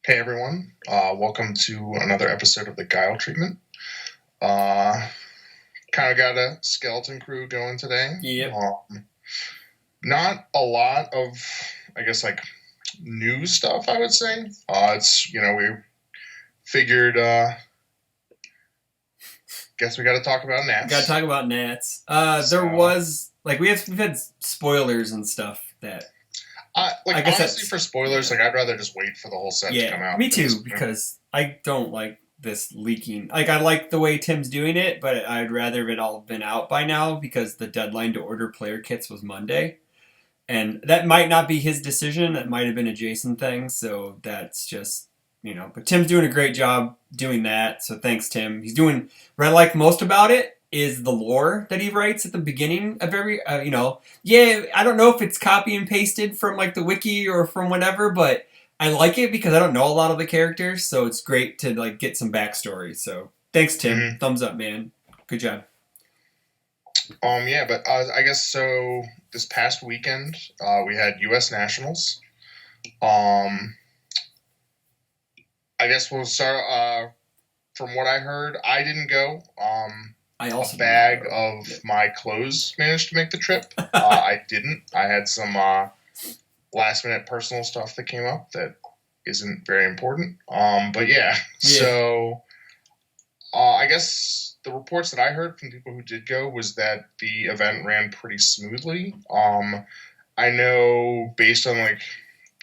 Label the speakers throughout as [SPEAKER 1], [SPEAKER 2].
[SPEAKER 1] Hey everyone, welcome to another episode of the Guile Treatment. Kind of got a skeleton crew going today.
[SPEAKER 2] Yep.
[SPEAKER 1] Not a lot of, I guess, like new stuff. I would say. We figured. Guess we got to talk about Nats.
[SPEAKER 2] Got to talk about Nats. There was we've had spoilers and stuff that.
[SPEAKER 1] I guess honestly, for spoilers, I'd rather just wait for the whole set to come out.
[SPEAKER 2] Me too, because I don't like this leaking. I like the way Tim's doing it, but I'd rather it all been out by now because the deadline to order player kits was Monday. And that might not be his decision. That might have been a Jason thing, so that's just, But Tim's doing a great job doing that, so thanks, Tim. He's doing what I like most about it is the lore that he writes at the beginning of every, I don't know if it's copy and pasted from the wiki or from whatever, but I like it because I don't know a lot of the characters, so it's great to get some backstory. So thanks, Tim. Mm-hmm. Thumbs up, man. Good job.
[SPEAKER 1] I guess so. This past weekend, we had U.S. Nationals. I guess we'll start. From what I heard, I didn't go.
[SPEAKER 2] I also
[SPEAKER 1] a bag of my clothes managed to make the trip. I didn't. I had some last-minute personal stuff that came up that isn't very important. So I guess the reports that I heard from people who did go was that the event ran pretty smoothly. I know based on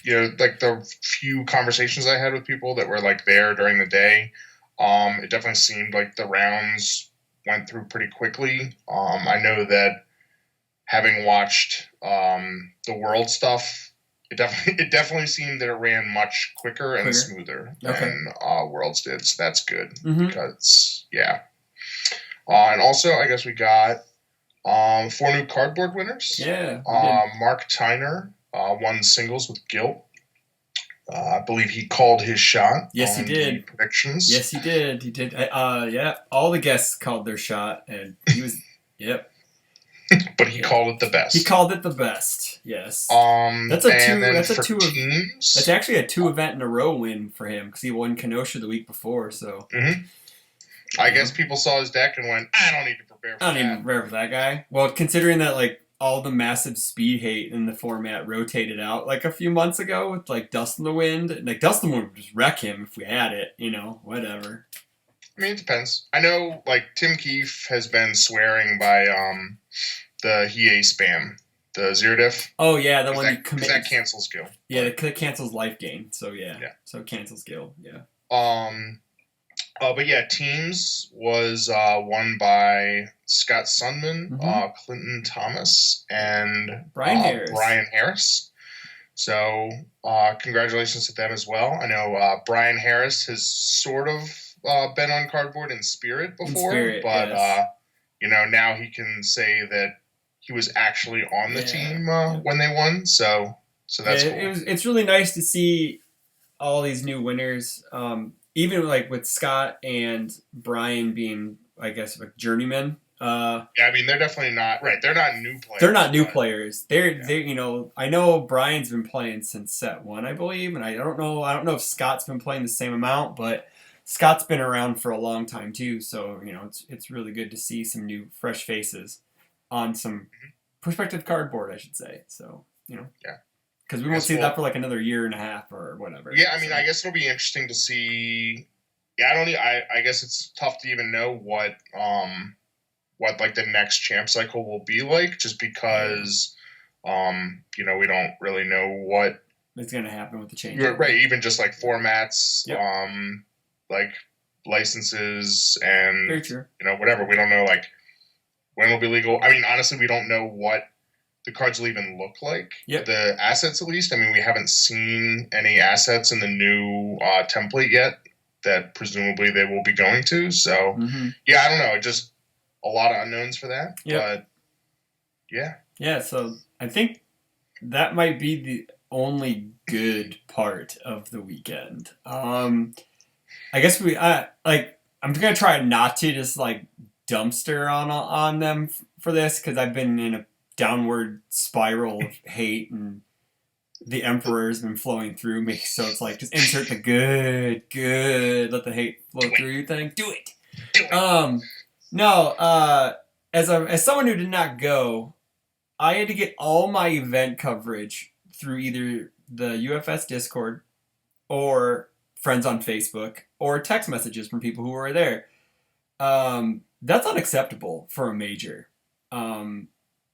[SPEAKER 1] the few conversations I had with people that were there during the day, it definitely seemed like the rounds went through pretty quickly. I know that having watched the World stuff, it definitely seemed that it ran much quicker and smoother than Worlds did. So that's good because and also I guess we got 4 new cardboard winners.
[SPEAKER 2] Yeah.
[SPEAKER 1] Mark Tyner won singles with Guile. I believe he called his shot.
[SPEAKER 2] Yes, he did.
[SPEAKER 1] Predictions.
[SPEAKER 2] Yes, he did. He did. All the guests called their shot, and he was. Yep.
[SPEAKER 1] But he called it the best.
[SPEAKER 2] He called it the best. Yes.
[SPEAKER 1] That's teams.
[SPEAKER 2] That's actually a 2 event in a row win for him because he won Kenosha the week before. So.
[SPEAKER 1] Mm-hmm. I guess people saw his deck and went, "I don't need to prepare for that."
[SPEAKER 2] I don't need to prepare for that guy. Well, considering that all the massive speed hate in the format rotated out a few months ago with Dust in the Wind. Dust in the Wind would just wreck him if we had it, whatever.
[SPEAKER 1] I mean, it depends. I know Tim Keefe has been swearing by the Hiei spam, the Zero Diff.
[SPEAKER 2] Oh yeah, the one you commit.
[SPEAKER 1] That cancels Guile.
[SPEAKER 2] Yeah, it cancels life gain. So yeah. So it cancels Guile. Yeah.
[SPEAKER 1] Teams was won by Scott Sundman, Clinton Thomas, and
[SPEAKER 2] Brian
[SPEAKER 1] Harris. So congratulations to them as well. I know Brian Harris has sort of been on cardboard in Spirit before, but now he can say that he was actually on the team when they won. So that's cool.
[SPEAKER 2] It's really nice to see all these new winners. Even with Scott and Brian being, I guess, journeymen.
[SPEAKER 1] I mean, they're definitely not right. They're not new players.
[SPEAKER 2] They're not new players. They I know Brian's been playing since set 1, I believe, and I don't know if Scott's been playing the same amount, but Scott's been around for a long time too. So it's really good to see some new fresh faces on some prospective cardboard, I should say. So because we won't see that for another year and a half or whatever.
[SPEAKER 1] Yeah, I mean, I guess it'll be interesting to see. Yeah, I guess it's tough to even know what the next champ cycle will be like, just because we don't really know what
[SPEAKER 2] is going to happen with the change.
[SPEAKER 1] Right, even just formats, licenses, and
[SPEAKER 2] very true.
[SPEAKER 1] Whatever. We don't know when it'll be legal. I mean, honestly, we don't know what the cards will even look like.
[SPEAKER 2] Yep.
[SPEAKER 1] The assets, at least. I mean, we haven't seen any assets in the new template yet that presumably they will be going to. So, I don't know. Just a lot of unknowns for that.
[SPEAKER 2] Yep.
[SPEAKER 1] But, yeah.
[SPEAKER 2] Yeah, so I think that might be the only good part of the weekend. I guess I'm going to try not to just, dumpster on them for this, because I've been in a downward spiral of hate and the Emperor's been flowing through me, so it's like, just insert the good, let the hate flow through you thing. Do it. No, as someone who did not go, I had to get all my event coverage through either the UFS Discord or friends on Facebook or text messages from people who were there. That's unacceptable for a major.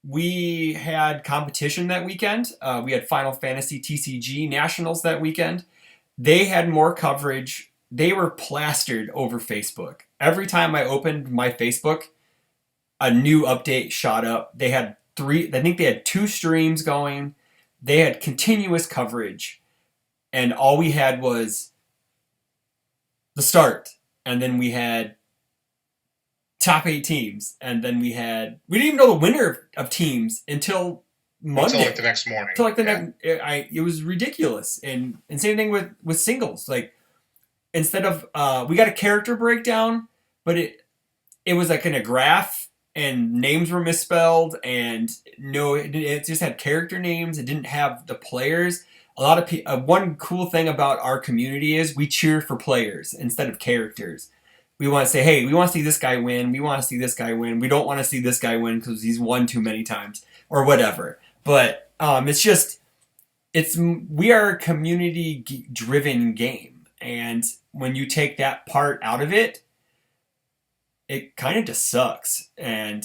[SPEAKER 2] We had competition that weekend. We had Final Fantasy TCG Nationals that weekend. They had more coverage. They were plastered over Facebook. Every time I opened my Facebook, a new update shot up. They had I think they had 2 streams going. They had continuous coverage. And all we had was the start. And then we had top 8 teams. And then we didn't even know the winner of teams until Monday.
[SPEAKER 1] Until like the next morning.
[SPEAKER 2] It was ridiculous. And same thing with singles. Like, instead of, we got a character breakdown, but it was like in a graph and names were misspelled and it just had character names. It didn't have the players. A lot of people, one cool thing about our community is we cheer for players instead of characters. We want to say, hey, we want to see this guy win. We want to see this guy win. We don't want to see this guy win because he's won too many times or whatever. But we are a community driven game. And when you take that part out of it, it kind of just sucks. And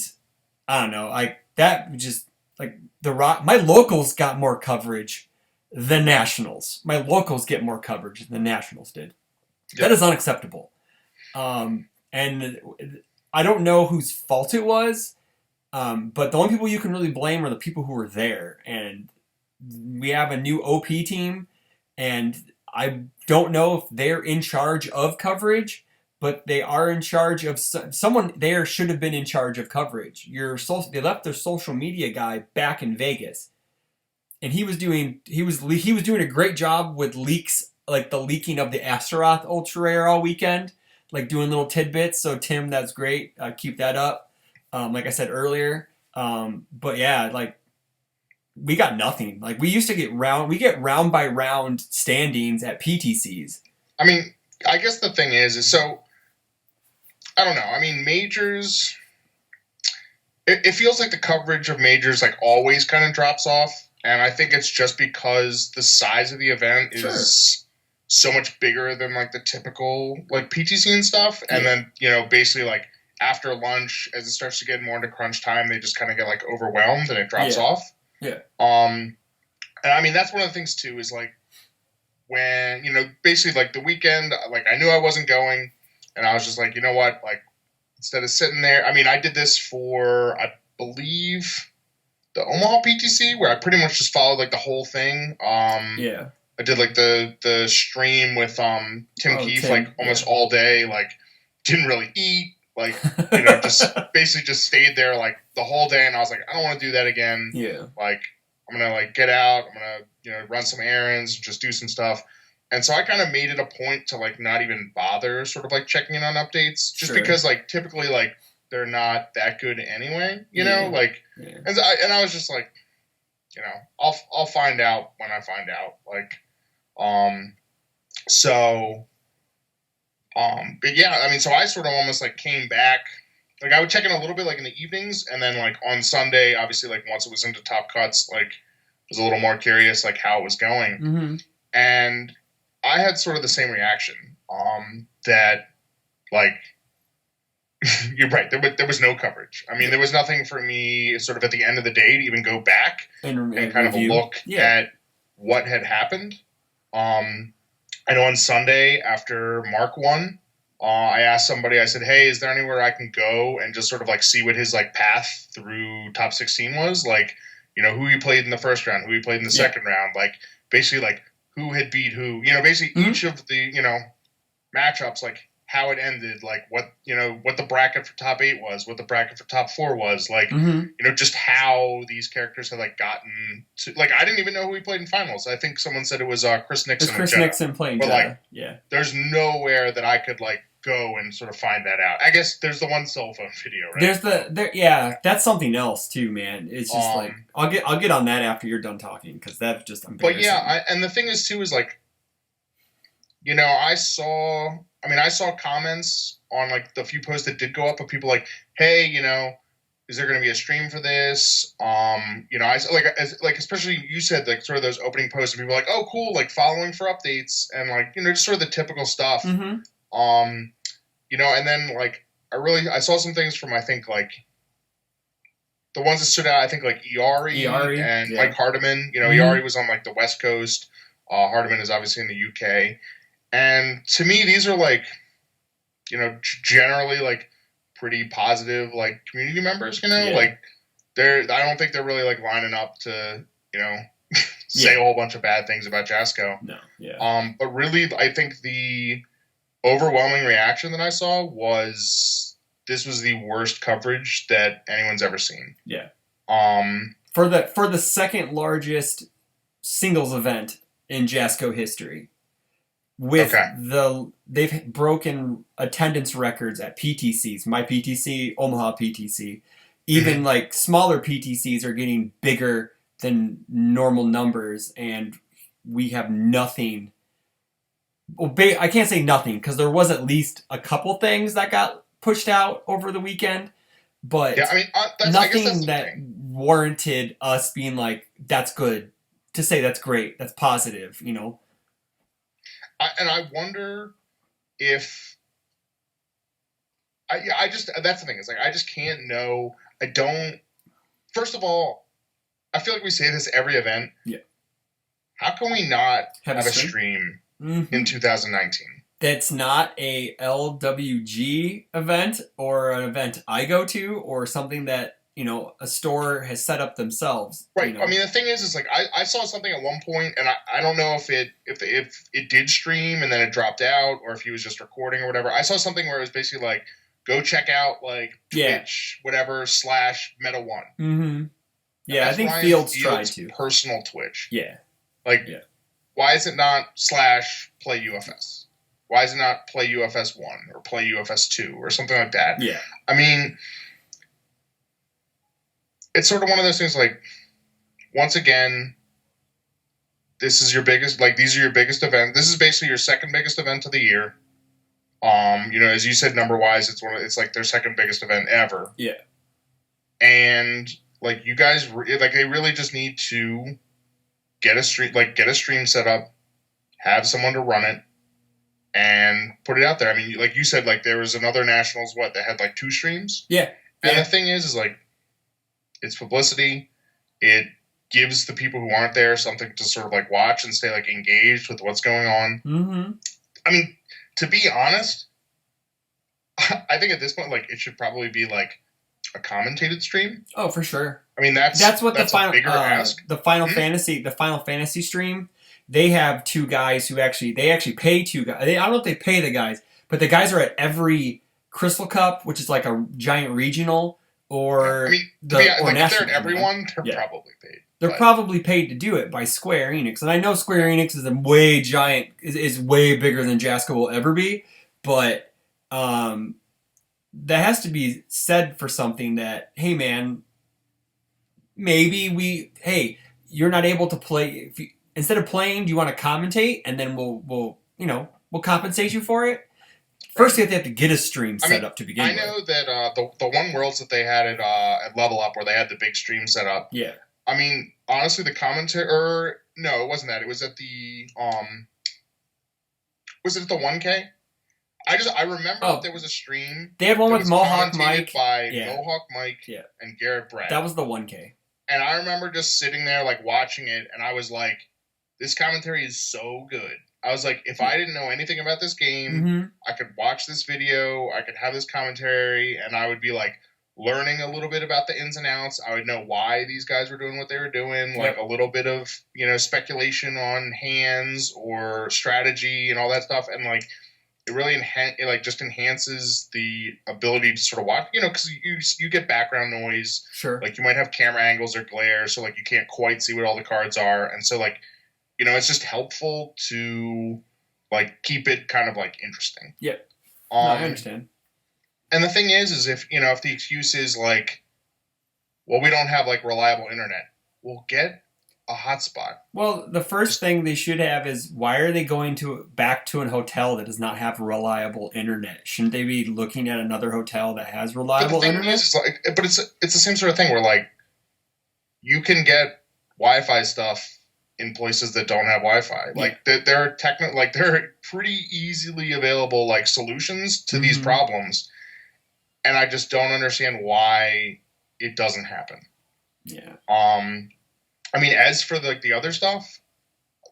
[SPEAKER 2] I don't know, my locals got more coverage than nationals. My locals get more coverage than nationals did. Yep. That is unacceptable. And I don't know whose fault it was, but the only people you can really blame are the people who were there. And we have a new OP team, and I don't know if they're in charge of coverage, but they are in charge of someone there should have been in charge of coverage. They left their social media guy back in Vegas, and he was doing a great job with leaks, like the leaking of the Astaroth Ultra Rare all weekend, like doing little tidbits. So Tim, that's great. Keep that up. Like I said earlier. But yeah, like we got nothing. Like we used to get round by round standings at PTCs.
[SPEAKER 1] I mean, I guess the thing is so, I don't know. I mean, majors, it feels like the coverage of majors like always kind of drops off. And I think it's just because the size of the event is so much bigger than like the typical like PTC and stuff. Yeah. And then, basically like after lunch, as it starts to get more into crunch time, they just kind of get like overwhelmed and it drops off.
[SPEAKER 2] Yeah.
[SPEAKER 1] And I mean, that's one of the things too, is like when, basically like the weekend, like I knew I wasn't going. And I was just like, you know what? Like, instead of sitting there, I mean, I did this for, I believe, the Omaha PTC, where I pretty much just followed like the whole thing.
[SPEAKER 2] I
[SPEAKER 1] did like the stream with Tim Keefe like almost all day. Like, didn't really eat. Like, just basically just stayed there like the whole day. And I was like, I don't want to do that again.
[SPEAKER 2] Yeah.
[SPEAKER 1] Like, I'm gonna like get out. I'm gonna run some errands, just do some stuff. And so I kind of made it a point to like not even bother sort of like checking in on updates, just because like typically like they're not that good anyway, like, and I was just like, I'll find out when I find out, like, but yeah, I mean, so I sort of almost like came back, like I would check in a little bit like in the evenings, and then like on Sunday, obviously like once it was into top cuts, like was a little more curious like how it was going, and I had sort of the same reaction, that, like, you're right, there was no coverage. I mean, there was nothing for me sort of at the end of the day to even go back and kind
[SPEAKER 2] review.
[SPEAKER 1] of look at what had happened. I know on Sunday after Mark won, I asked somebody, I said, hey, is there anywhere I can go and just sort of like see what his like path through top 16 was? Like, who he played in the first round, who he played in the second round, like basically like who had beat who, basically each of the, matchups, like how it ended, like what the bracket for top 8 was, what the bracket for top 4 was, like, just how these characters had like gotten to, like, I didn't even know who he played in finals. I think someone said it was Chris Nixon.
[SPEAKER 2] It's Chris Nixon playing
[SPEAKER 1] but
[SPEAKER 2] Jetta.
[SPEAKER 1] Like, there's nowhere that I could like go and sort of find that out. I guess there's the one cell phone video, right?
[SPEAKER 2] That's something else too, man. It's just like I'll get on that after you're done talking because that's just embarrassing.
[SPEAKER 1] But yeah, and the thing is too is like, you know, I saw comments on like the few posts that did go up of people like, hey, you know, is there going to be a stream for this? You know, I like especially you said like sort of those opening posts of people like, oh, cool, like following for updates and like, you know, just sort of the typical stuff.
[SPEAKER 2] Mm-hmm.
[SPEAKER 1] You know, and then like I saw some things from I think like the ones that stood out. I think like Iari and Mike Hardiman. You know, Iari was on like the West Coast. Hardiman is obviously in the UK, and to me, these are like, you know, generally like pretty positive like community members, you know, like I don't think they're really like lining up to, you know, say a whole bunch of bad things about Jasco.
[SPEAKER 2] No.
[SPEAKER 1] But really I think the overwhelming reaction that I saw was this was the worst coverage that anyone's ever seen.
[SPEAKER 2] Yeah. For the second largest singles event in Jasco history. With they've broken attendance records at PTCs, my PTC, Omaha PTC. Even like smaller PTCs are getting bigger than normal numbers, and we have nothing. Well, I can't say nothing because there was at least a couple things that got pushed out over the weekend, but
[SPEAKER 1] yeah, I mean,
[SPEAKER 2] nothing that warranted us being like, that's good, to say that's great, that's positive, you know.
[SPEAKER 1] And I wonder if I just that's the thing. It's like I just can't know. I don't. First of all, I feel like we say this every event.
[SPEAKER 2] Yeah.
[SPEAKER 1] How can we not have a stream in 2019?
[SPEAKER 2] That's not a LWG event or an event I go to or something that, you know, a store has set up themselves.
[SPEAKER 1] Right.
[SPEAKER 2] You know?
[SPEAKER 1] I mean, the thing is like I saw something at one point, and I don't know if it did stream and then it dropped out, or if he was just recording or whatever. I saw something where it was basically like, go check out like Twitch, whatever / Meta One.
[SPEAKER 2] Mm-hmm. Yeah, I think Fields tried to
[SPEAKER 1] personal Twitch.
[SPEAKER 2] Yeah.
[SPEAKER 1] Like, why is it not / play UFS? Why is it not play UFS 1 or play UFS 2 or something like that?
[SPEAKER 2] Yeah.
[SPEAKER 1] I mean, it's sort of one of those things like, once again, this is your biggest, like, these are your biggest events. This is basically your second biggest event of the year. You know, as you said, number-wise, it's like their second biggest event ever.
[SPEAKER 2] Yeah.
[SPEAKER 1] And, like, you guys, like, they really just need to get a stream set up, have someone to run it, and put it out there. I mean, like you said, like, there was another Nationals, that had, like, 2 streams?
[SPEAKER 2] Yeah.
[SPEAKER 1] And the thing is, like, it's publicity. It gives the people who aren't there something to sort of, like, watch and stay, like, engaged with what's going on.
[SPEAKER 2] Mm-hmm.
[SPEAKER 1] I mean, to be honest, I think at this point, like, it should probably be, like, a commentated stream.
[SPEAKER 2] Oh, for sure.
[SPEAKER 1] I mean, that's
[SPEAKER 2] what the final
[SPEAKER 1] bigger ask.
[SPEAKER 2] The Final Fantasy stream. They have 2 guys who actually pay 2 guys. I don't know if they pay the guys, but the guys are at every Crystal Cup, which is like a giant regional, or
[SPEAKER 1] if they're at everyone, they're probably paid.
[SPEAKER 2] They're probably paid to do it by Square Enix, and I know Square Enix is is way bigger than Jasco will ever be, but that has to be said for something that, hey man, maybe you're not able to play. Instead of playing, do you want to commentate, and then we'll compensate you for it? First, you have to get a stream set up to begin with.
[SPEAKER 1] I know that the one Worlds that they had at Level Up, where they had the big stream set up.
[SPEAKER 2] Yeah.
[SPEAKER 1] I mean, honestly, the commentary. No, it wasn't that. It was at the. Was it at the 1K? I remember that there was a stream.
[SPEAKER 2] They had one with Mohawk Mike.
[SPEAKER 1] By Mohawk Mike and Garrett Brett.
[SPEAKER 2] That was the 1K.
[SPEAKER 1] And I remember just sitting there, like, watching it, and I was like, this commentary is so good. I was like, if I didn't know anything about this game, I could watch this video, I could have this commentary, and I would be, like, learning a little bit about the ins and outs. I would know why these guys were doing what they were doing, like a little bit of, speculation on hands or strategy and all that stuff. And, like, it really just enhances the ability to sort of watch, because you get background noise.
[SPEAKER 2] Sure. Like,
[SPEAKER 1] you might have camera angles or glare, so, like, you can't quite see what all the cards are. And so, like, it's just helpful to, like, keep it kind of, like, interesting.
[SPEAKER 2] Yeah. No, I understand.
[SPEAKER 1] And the thing is if if the excuse is like, well, we don't have like reliable internet, we'll get a hotspot.
[SPEAKER 2] Well, the first thing they should have is, why are they going back to an hotel that does not have reliable internet? Shouldn't they be looking at another hotel that has reliable internet?
[SPEAKER 1] But the thing is, like, but it's the same sort of thing where like you can get Wi-Fi stuff in places that don't have Wi-Fi. Like there are pretty easily available like solutions to these problems, and I just don't understand why it doesn't happen.
[SPEAKER 2] Yeah.
[SPEAKER 1] I mean, as for the other stuff,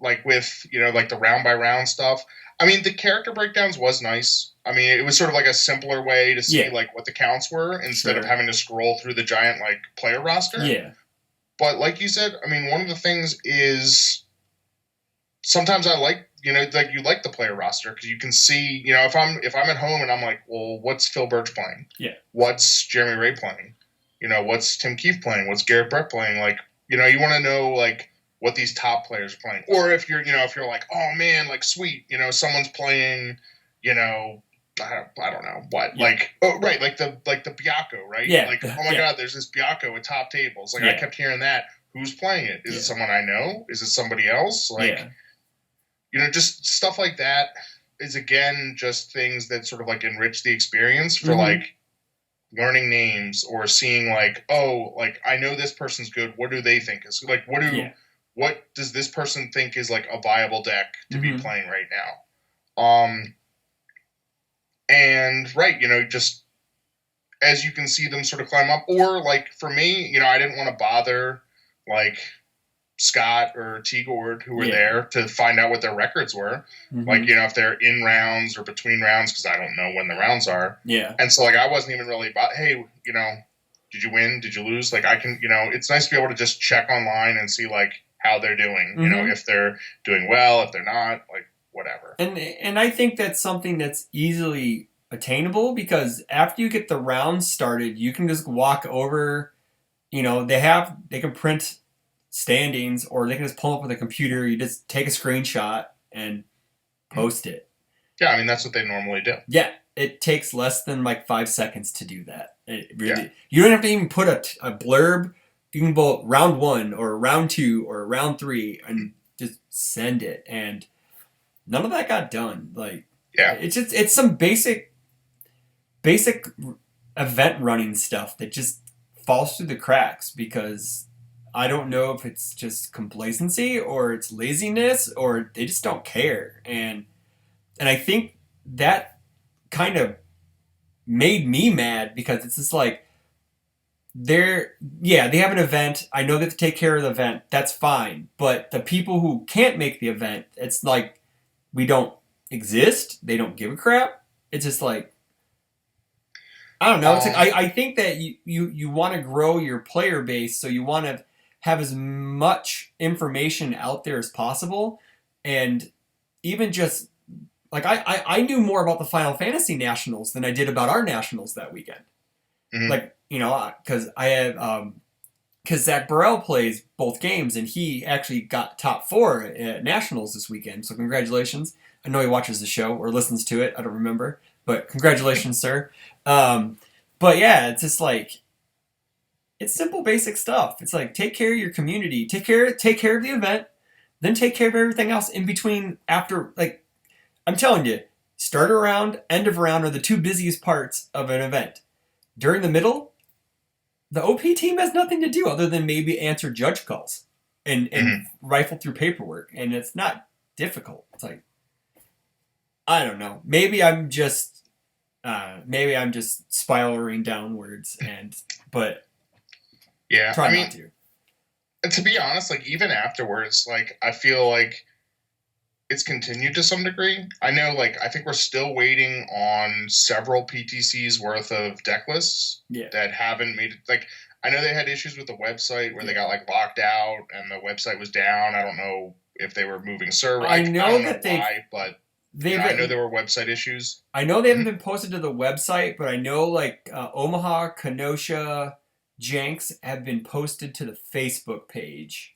[SPEAKER 1] like with like the round by round stuff, I mean the character breakdowns was nice. I mean, it was sort of like a simpler way to see like what the counts were instead of having to scroll through the giant like player roster.
[SPEAKER 2] Yeah.
[SPEAKER 1] But like you said, I mean, one of the things is sometimes I like, like you like the player roster because you can see, if I'm at home and I'm like, well, what's Phil Birch playing?
[SPEAKER 2] Yeah.
[SPEAKER 1] What's Jeremy Ray playing? What's Tim Keefe playing? What's Garrett Brett playing? Like, you want to know like what these top players are playing. Or if you're, if you're like, oh man, like sweet, someone's playing, I don't know what, like, oh right, like the Biako, right?
[SPEAKER 2] Yeah.
[SPEAKER 1] Like, oh my God, there's this Biako at top tables. Like, I kept hearing that. Who's playing it? Is it someone I know? Is it somebody else? Like, just stuff like that is again just things that sort of like enrich the experience for like learning names or seeing like, oh, like I know this person's good. What do they think is like? What does this person think is like a viable deck to be playing right now? And right, just as you can see them sort of climb up, or like for me, I didn't want to bother like Scott or T-Gord who were there to find out what their records were. Like, if they're in rounds or between rounds, because I don't know when the rounds are. Yeah. And so like I wasn't even really about, hey, did you win? Did you lose? Like I can, it's nice to be able to just check online and see like how they're doing, if they're doing well, if they're not, like whatever.
[SPEAKER 2] And I think that's something that's easily attainable because after you get the rounds started, you can just walk over, they can print standings or they can just pull up with a computer. You just take a screenshot and post it.
[SPEAKER 1] Yeah, I mean, that's what they normally do.
[SPEAKER 2] Yeah, it takes less than like 5 seconds to do that. It really, you don't have to even put a blurb. You can go round 1 or round 2 or round 3 and just send it. And none of that got done. Like, it's some basic event running stuff that just falls through the cracks because I don't know if it's just complacency or it's laziness or they just don't care. And I think that kind of made me mad because it's just like they have an event. I know they have to take care of the event. That's fine. But the people who can't make the event, it's like we don't exist. They don't give a crap. It's just like, I don't know. It's like I think that you want to grow your player base, so you want to have as much information out there as possible. And even just like I knew more about the Final Fantasy Nationals than I did about our Nationals that weekend. Like, because I have because Zach Burrell plays both games and he actually got top 4 at Nationals this weekend. So congratulations. I know he watches the show or listens to it. I don't remember, but congratulations, sir. But yeah, it's just like, it's simple, basic stuff. It's like, take care of your community, take care of the event, then take care of everything else in between after. Like, I'm telling you, start of round, end of round are the 2 busiest parts of an event. During the middle, the OP team has nothing to do other than maybe answer judge calls and rifle through paperwork. And it's not difficult. It's like, I don't know. Maybe I'm just spiraling downwards, but
[SPEAKER 1] yeah,
[SPEAKER 2] try not to.
[SPEAKER 1] And to be honest, like even afterwards, like I feel like it's continued to some degree. I know, like I think we're still waiting on several PTCs worth of decklists that haven't made it. Like I know they had issues with the website where they got like locked out and the website was down. I don't know if they were moving server. I don't know why, but. I know there were website issues.
[SPEAKER 2] I know they haven't been posted to the website, but I know like Omaha, Kenosha, Jenks have been posted to the Facebook page.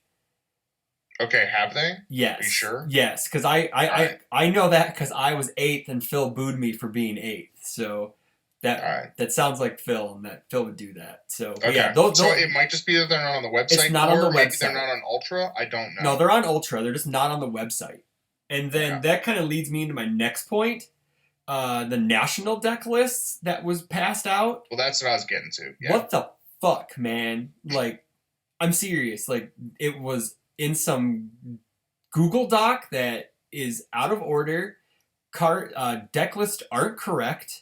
[SPEAKER 1] Okay, have they?
[SPEAKER 2] Yes.
[SPEAKER 1] Are you sure?
[SPEAKER 2] Yes, because I know that because I was 8th and Phil booed me for being 8th. So that sounds like Phil, and that Phil would do that. So but
[SPEAKER 1] okay.
[SPEAKER 2] yeah,
[SPEAKER 1] So it might just be that they're not on the website.
[SPEAKER 2] It's not on the
[SPEAKER 1] maybe
[SPEAKER 2] website.
[SPEAKER 1] They're not on Ultra. I don't know.
[SPEAKER 2] No, they're on Ultra. They're just not on the website. And then that kind of leads me into my next point. The national deck lists that was passed out.
[SPEAKER 1] Well, that's what I was getting to. Yeah.
[SPEAKER 2] What the fuck, man? Like, I'm serious. Like, it was in some Google Doc that is out of order. Deck lists aren't correct.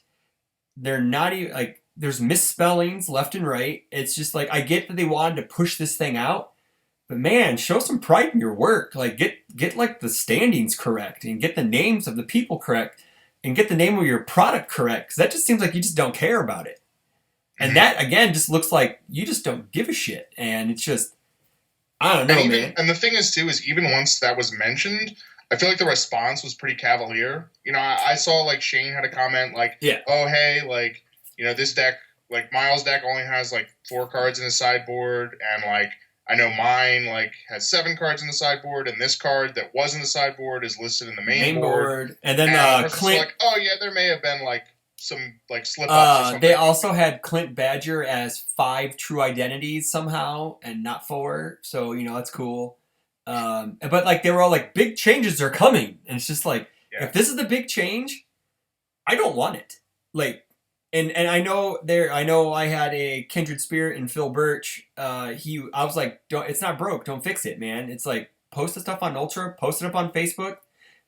[SPEAKER 2] They're not even, like, there's misspellings left and right. It's just like, I get that they wanted to push this thing out, but man, show some pride in your work. Like, get like the standings correct and get the names of the people correct and get the name of your product correct. Because that just seems like you just don't care about it. And that, again, just looks like you just don't give a shit. And it's just, I don't know, man.
[SPEAKER 1] And the thing is, too, is even once that was mentioned, I feel like the response was pretty cavalier. You know, I saw, like, Shane had a comment, like, oh, hey, like, you know, this deck, like, Miles' deck only has, like, 4 cards in the sideboard, and, like, I know mine, like, has 7 cards in the sideboard, and this card that was in the sideboard is listed in the main board.
[SPEAKER 2] And then
[SPEAKER 1] Clint... like, oh, yeah, there may have been, like, some, like, slip-ups or something.
[SPEAKER 2] They also had Clint Badger as 5 true identities somehow, and not 4, so, you know, that's cool. But like they were all like, big changes are coming, and it's just like, if this is the big change, I don't want it. Like, and I know I had a kindred spirit in Phil Birch. I was like, it's not broke, don't fix it, man. It's like, post the stuff on Ultra, post it up on Facebook.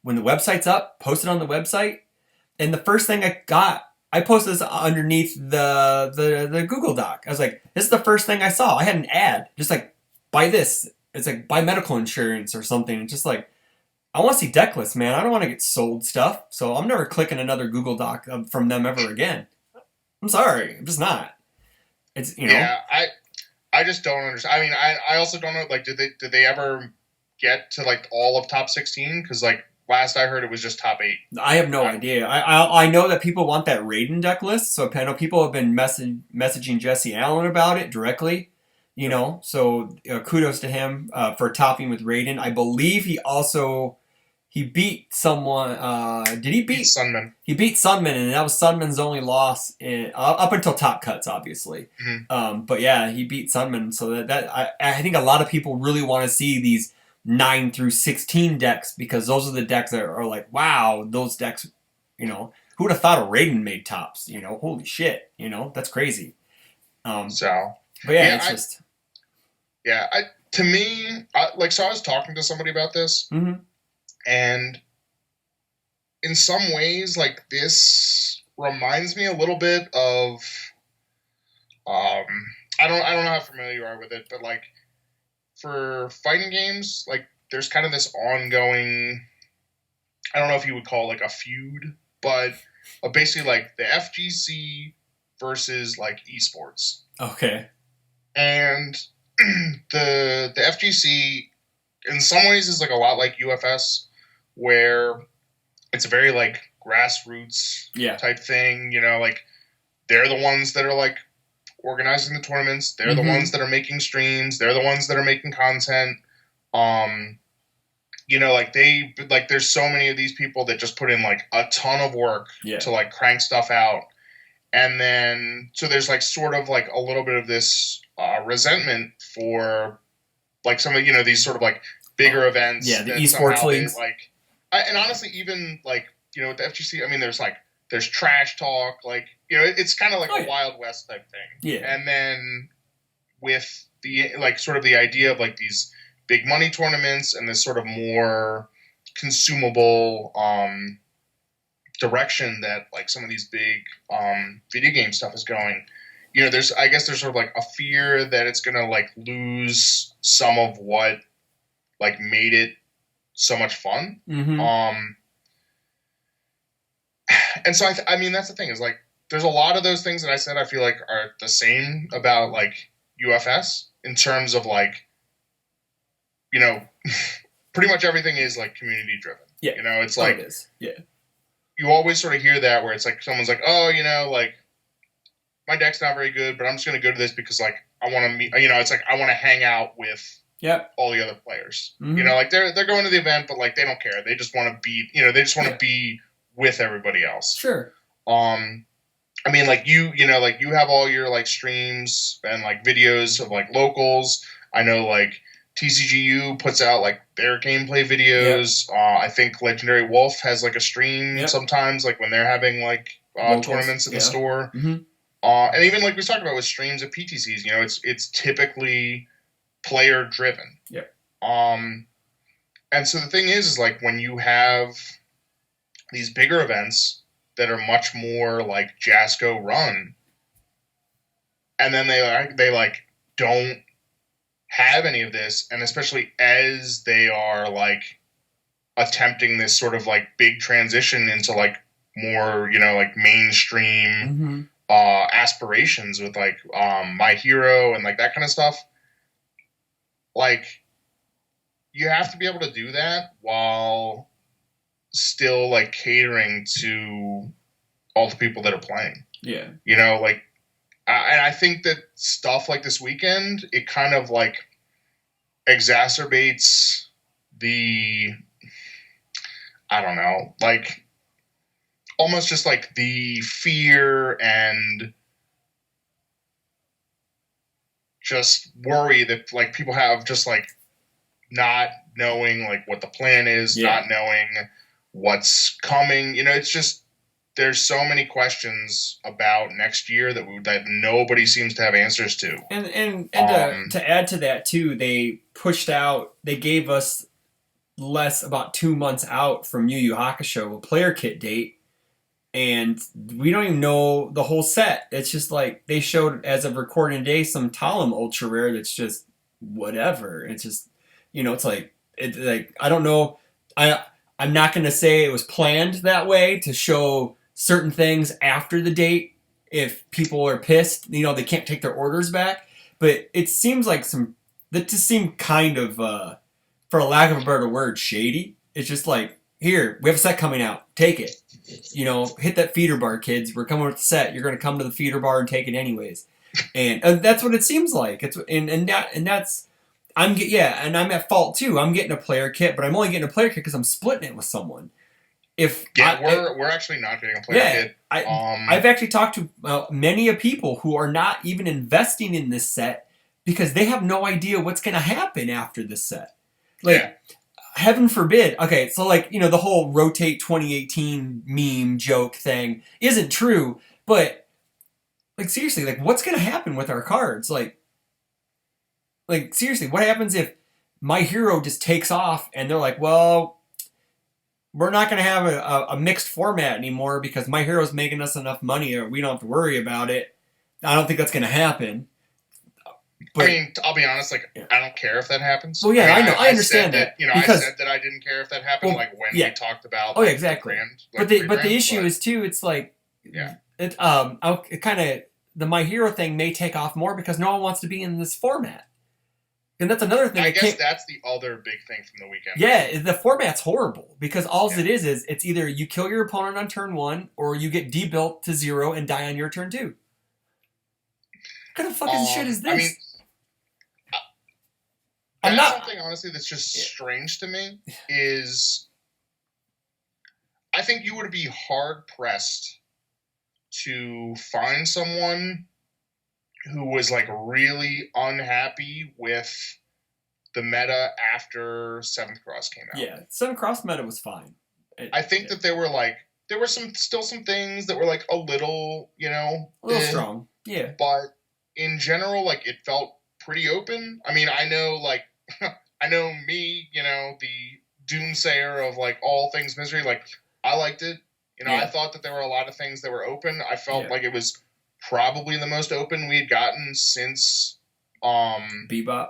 [SPEAKER 2] When the website's up, post it on the website. And the first thing I posted this underneath the Google Doc. I was like, this is the first thing I saw. I had an ad, just like, buy this. It's like, buy medical insurance or something. It's just like, I want to see deck lists, man. I don't want to get sold stuff. So I'm never clicking another Google Doc from them ever again. I'm sorry. I'm just not. It's, you know.
[SPEAKER 1] Yeah, I just don't understand. I mean, I also don't know, like, did they ever get to, like, all of top 16? Because, like, last I heard it was just top 8.
[SPEAKER 2] I have no idea. I know that people want that Raiden deck list. So I know people have been messaging Jesse Allen about it directly. You know, so kudos to him for topping with Raiden. I believe he beat someone. Did he beat
[SPEAKER 1] Sunman?
[SPEAKER 2] He beat Sunman, and that was Sunman's only loss up until top cuts, obviously.
[SPEAKER 1] Mm-hmm.
[SPEAKER 2] But yeah, he beat Sunman. So I think a lot of people really want to see these 9 through 16 decks, because those are the decks that are like, wow, those decks. You know, who would have thought a Raiden made tops? You know, holy shit. You know, that's crazy. But yeah, it's just.
[SPEAKER 1] Yeah, to me, I was talking to somebody about this, and in some ways, like, this reminds me a little bit of, I don't know how familiar you are with it, but, like, for fighting games, like, there's kind of this ongoing, I don't know if you would call it, like, a feud, but basically, like, the FGC versus, like, Esports.
[SPEAKER 2] Okay.
[SPEAKER 1] And the FGC in some ways is like a lot like UFS, where it's a very like grassroots type thing, you know, like they're the ones that are like organizing the tournaments, they're the ones that are making streams, they're the ones that are making content. You know, like there's so many of these people that just put in like a ton of work to like crank stuff out. And then, so there's like sort of like a little bit of this resentment for like some of, you know, these sort of like bigger events.
[SPEAKER 2] Yeah, the esports leagues.
[SPEAKER 1] Like, and honestly, even like, you know, with the FGC, I mean, there's trash talk, like, you know, it's kind of like a Wild West type thing.
[SPEAKER 2] Yeah.
[SPEAKER 1] And then with the, like, sort of the idea of like these big money tournaments and this sort of more consumable, direction that like some of these big video game stuff is going, you know, there's sort of like a fear that it's gonna like lose some of what like made it so much fun. And so I mean that's the thing, is like there's a lot of those things that I said I feel like are the same about like UFS in terms of like, you know, pretty much everything is like community driven.
[SPEAKER 2] Yeah,
[SPEAKER 1] you know, it's like
[SPEAKER 2] it is. Yeah.
[SPEAKER 1] You always sort of hear that where it's like someone's like, oh, you know, like my deck's not very good, but I'm just going to go to this because like I want to meet, you know, it's like I want to hang out with
[SPEAKER 2] Yep.
[SPEAKER 1] all the other players.
[SPEAKER 2] Mm-hmm.
[SPEAKER 1] You know, like they're going to the event, but like they don't care. They just want to be, you know, they just want to be with everybody else.
[SPEAKER 2] Sure.
[SPEAKER 1] I mean, like you know, like you have all your like streams and like videos of like locals. I know like TCGU puts out like their gameplay videos.
[SPEAKER 2] Yep.
[SPEAKER 1] I think Legendary Wolf has like a stream
[SPEAKER 2] Yep.
[SPEAKER 1] sometimes, like when they're having like tournaments at the store.
[SPEAKER 2] Mm-hmm.
[SPEAKER 1] And even like we talked about with streams at PTCs, you know, it's typically player driven.
[SPEAKER 2] Yep.
[SPEAKER 1] And so the thing is like when you have these bigger events that are much more like Jasco run, and then they like don't have any of this, and especially as they are like attempting this sort of like big transition into like more, you know, like mainstream aspirations with like My Hero and like that kind of stuff. Like you have to be able to do that while still like catering to all the people that are playing.
[SPEAKER 2] Yeah.
[SPEAKER 1] You know, like, and I think that stuff like this weekend, it kind of like exacerbates the, I don't know, like almost just like the fear and just worry that like people have just like not knowing like what the plan is, not knowing what's coming. You know, it's just there's so many questions about next year that nobody seems to have answers to.
[SPEAKER 2] And to add to that too, they gave us less about 2 months out from YuYu Hakusho a player kit date, and we don't even know the whole set. It's just like they showed as of recording today some Talum ultra rare that's just whatever. It's just, you know, it's like I don't know. I'm not going to say it was planned that way to show certain things after the date if people are pissed, you know, they can't take their orders back. But it seems like that just seemed kind of, for a lack of a better word, shady. It's just like, here, we have a set coming out. Take it. You know, hit that feeder bar, kids. We're coming with the set. You're going to come to the feeder bar and take it anyways. And that's what it seems like. And I'm at fault too. I'm getting a player kit, but I'm only getting a player kit because I'm splitting it with someone.
[SPEAKER 1] We're actually not getting a player kit.
[SPEAKER 2] I've actually talked to many of people who are not even investing in this set because they have no idea what's going to happen after this set. Like, heaven forbid. Okay, so like, you know, the whole rotate 2018 meme joke thing isn't true, but like seriously, like what's going to happen with our cards? Like seriously, what happens if My Hero just takes off and they're like, well, we're not going to have a mixed format anymore because My Hero's making us enough money or we don't have to worry about it. I don't think that's going to happen.
[SPEAKER 1] But, I mean, I'll be honest, like, I don't care if that happens.
[SPEAKER 2] Well, yeah, I know. I understand that.
[SPEAKER 1] You know, I said that I didn't care if that happened, like, when we talked about...
[SPEAKER 2] Oh, yeah, exactly. But the issue is, too, it's like...
[SPEAKER 1] Yeah.
[SPEAKER 2] It kind of... The My Hero thing may take off more because no one wants to be in this format. And that's another thing.
[SPEAKER 1] I guess that's the other big thing from the weekend.
[SPEAKER 2] Yeah, the format's horrible because all it is it's either you kill your opponent on turn 1 or you get debuilt to 0 and die on your turn 2. What kind of fucking shit is this?
[SPEAKER 1] I mean, something honestly that's just strange to me is I think you would be hard pressed to find someone who was like really unhappy with the meta after 7th Cross came out.
[SPEAKER 2] Yeah, 7th Cross meta was fine.
[SPEAKER 1] I think that there were still some things that were like a little, you know,
[SPEAKER 2] a little strong. Yeah.
[SPEAKER 1] But in general, like it felt pretty open. I mean, I know me, you know, the doomsayer of like all things misery, like I liked it. You know, I thought that there were a lot of things that were open. I felt like it was probably the most open we had gotten since
[SPEAKER 2] Bebop.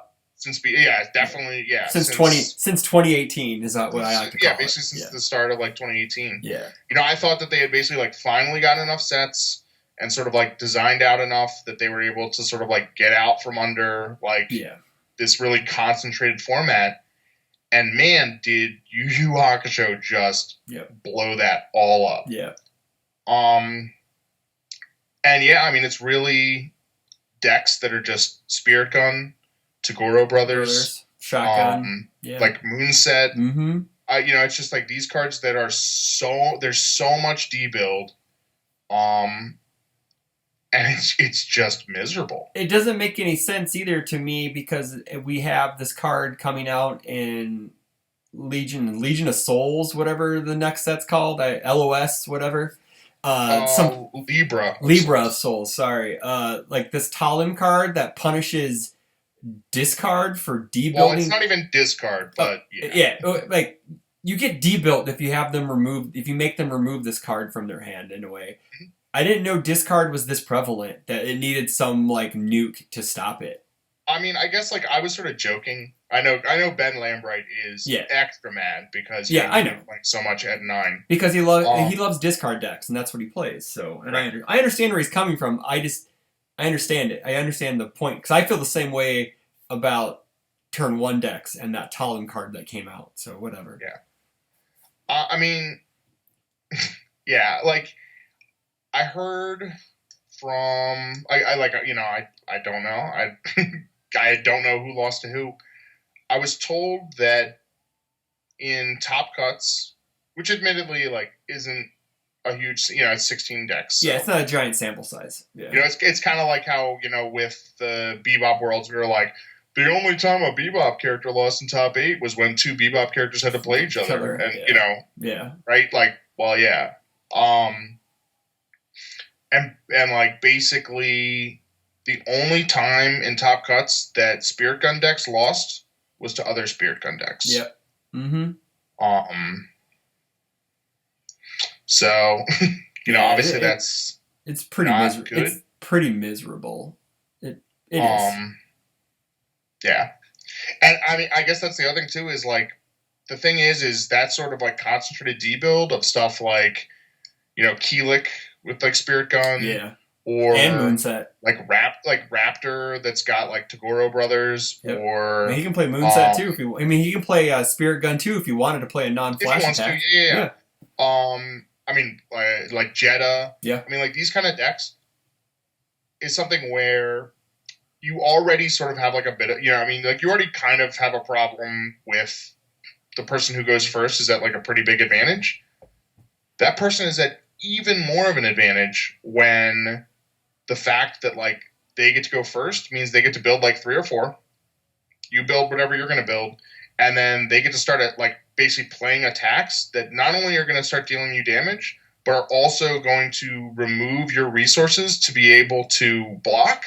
[SPEAKER 1] Definitely.
[SPEAKER 2] Since 2018 is what I like to call it.
[SPEAKER 1] Basically since the start of like 2018.
[SPEAKER 2] Yeah.
[SPEAKER 1] You know, I thought that they had basically like finally gotten enough sets and sort of like designed out enough that they were able to sort of like get out from under like this really concentrated format. And man, did YuYu Hakusho just blow that all up.
[SPEAKER 2] Yeah.
[SPEAKER 1] And yeah, I mean, it's really decks that are just Spirit Gun, Tagoro Brothers,
[SPEAKER 2] Shotgun. Yeah.
[SPEAKER 1] Like Moonset.
[SPEAKER 2] Mm-hmm.
[SPEAKER 1] It's just like these cards that are there's so much debuild, and it's just miserable.
[SPEAKER 2] It doesn't make any sense either to me because we have this card coming out in Legion of Souls, whatever the next set's called, LOS, whatever.
[SPEAKER 1] Libra
[SPEAKER 2] of Souls. Sorry. Like this Talim card that punishes discard for debuilding.
[SPEAKER 1] Well, it's not even discard, but
[SPEAKER 2] yeah. Like you get debuilt if you have them removed. If you make them remove this card from their hand in a way. Mm-hmm. I didn't know discard was this prevalent that it needed some like nuke to stop it.
[SPEAKER 1] I mean, I guess like I was sort of joking. I know Ben Lambright is extra mad because
[SPEAKER 2] I know
[SPEAKER 1] playing so much at 9
[SPEAKER 2] because he loves discard decks and that's what he plays. So and
[SPEAKER 1] right.
[SPEAKER 2] I understand where he's coming from. I understand it. I understand the point because I feel the same way about turn 1 decks and that Talim card that came out. So whatever.
[SPEAKER 1] Yeah. I mean, yeah, like I heard from I don't know. I don't know who lost to who. I was told that in Top Cuts, which admittedly like isn't a huge, it's 16 decks. So,
[SPEAKER 2] yeah, it's not a giant sample size. Yeah.
[SPEAKER 1] It's kind of like how, with the Bebop Worlds, we were like, the only time a Bebop character lost in top 8 was when 2 Bebop characters had to play each other. And,
[SPEAKER 2] yeah.
[SPEAKER 1] Right? Like, well, yeah. And like basically the only time in Top Cuts that Spirit Gun decks lost was to other Spirit Gun decks.
[SPEAKER 2] Yep. Mm-hmm.
[SPEAKER 1] So, obviously
[SPEAKER 2] it's pretty miserable. It's pretty miserable. It is.
[SPEAKER 1] Yeah. And I mean, I guess that's the other thing too is like, the thing is that sort of like concentrated debuild of stuff like, Keelik with like Spirit Gun.
[SPEAKER 2] Yeah.
[SPEAKER 1] Or
[SPEAKER 2] and Moonset.
[SPEAKER 1] Like Raptor that's got like Tagoro Brothers. Yep. Or
[SPEAKER 2] he can play Moonset too he can play Spirit Gun too if he wanted to play a non-flash attack.
[SPEAKER 1] Yeah. I mean like Jeddah.
[SPEAKER 2] Yeah.
[SPEAKER 1] I mean like these kind of decks is something where you already sort of have like a bit of, like you already kind of have a problem with the person who goes first is at like a pretty big advantage. That person is at even more of an advantage when the fact that like they get to go first means they get to build like 3 or 4. You build whatever you're going to build, and then they get to start at like basically playing attacks that not only are going to start dealing you damage, but are also going to remove your resources to be able to block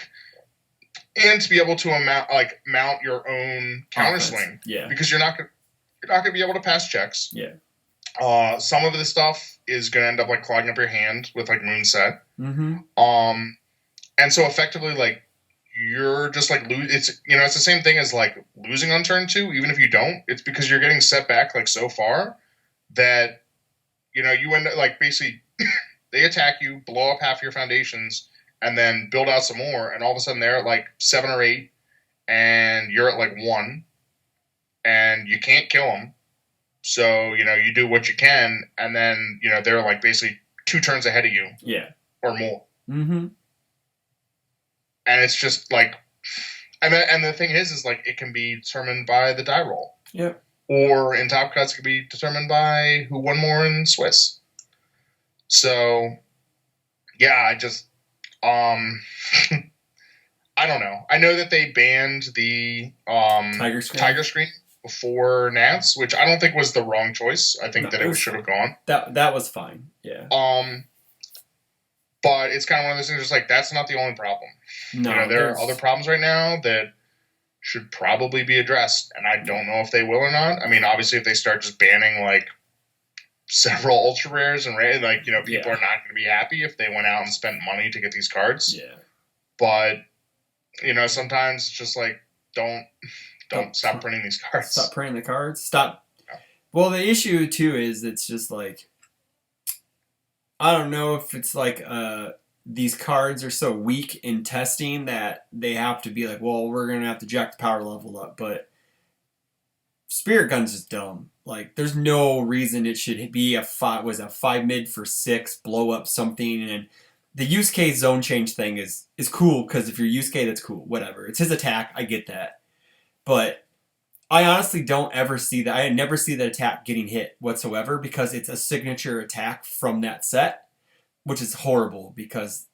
[SPEAKER 1] and to be able to mount your own counterswing.
[SPEAKER 2] Yeah,
[SPEAKER 1] because you're not going to be able to pass checks.
[SPEAKER 2] Yeah.
[SPEAKER 1] Some of the stuff is going to end up like clogging up your hand with like Moonset.
[SPEAKER 2] Mm-hmm.
[SPEAKER 1] And so effectively like you're just like it's the same thing as like losing on turn 2, even if you don't. It's because you're getting set back like so far that you end up like basically they attack you, blow up half your foundations, and then build out some more, and all of a sudden they're at like 7 or 8, and you're at like 1, and you can't kill them. So, you do what you can, and then, they're like basically 2 turns ahead of you.
[SPEAKER 2] Yeah.
[SPEAKER 1] Or more.
[SPEAKER 2] Mm-hmm.
[SPEAKER 1] And it's just like, and the thing is like, it can be determined by the die roll.
[SPEAKER 2] Yep.
[SPEAKER 1] Or in Top Cuts, it can be determined by who won more in Swiss. So, yeah, I just, I don't know. I know that they banned the Tiger Screen before Nats, which I don't think was the wrong choice. I think it should have gone.
[SPEAKER 2] That was fine. Yeah.
[SPEAKER 1] But it's kind of one of those things. Just like that's not the only problem.
[SPEAKER 2] No,
[SPEAKER 1] there are other problems right now that should probably be addressed, and I don't know if they will or not. I mean, obviously, if they start just banning like several ultra rares and people are not going to be happy if they went out and spent money to get these cards.
[SPEAKER 2] Yeah.
[SPEAKER 1] But sometimes it's just like don't stop printing these cards.
[SPEAKER 2] Stop printing the cards. Stop. Yeah. Well, the issue too is it's just like I don't know if it's like these cards are so weak in testing that they have to be like, well, we're gonna have to jack the power level up. But Spirit Guns is dumb. Like, there's no reason it should be a 5 mid for 6, blow up something, and the Yusuke zone change thing is cool because if you're Yusuke, that's cool. Whatever. It's his attack. I get that. But I honestly don't ever see that. I never see that attack getting hit whatsoever because it's a signature attack from that set, which is horrible because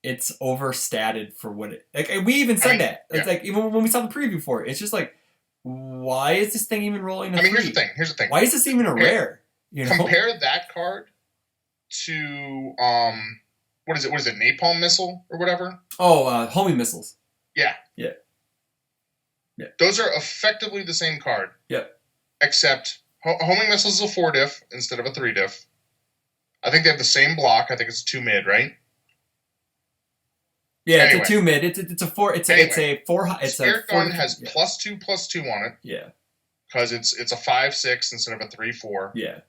[SPEAKER 2] it's overstated for what it. Like we even said that. It's like even when we saw the preview for it, it's just like, why is this thing even rolling?
[SPEAKER 1] Here's the thing.
[SPEAKER 2] Why is this even a rare? You know?
[SPEAKER 1] Compare that card to what is it? What is it? Napalm missile or whatever?
[SPEAKER 2] Oh, homing missiles.
[SPEAKER 1] Yeah.
[SPEAKER 2] Yeah. Yeah.
[SPEAKER 1] Those are effectively the same card.
[SPEAKER 2] Yep.
[SPEAKER 1] Except homing missiles is a 4 diff instead of a 3 diff. I think they have the same block. I think it's a 2 mid, right?
[SPEAKER 2] Yeah, anyway. It's a 2 mid. It's a 4. It's a 4. It's
[SPEAKER 1] Spirit
[SPEAKER 2] a 4.
[SPEAKER 1] Gun has +2/+2 on it.
[SPEAKER 2] Yeah.
[SPEAKER 1] Because it's a 5/6 instead of a 3/4.
[SPEAKER 2] Yeah.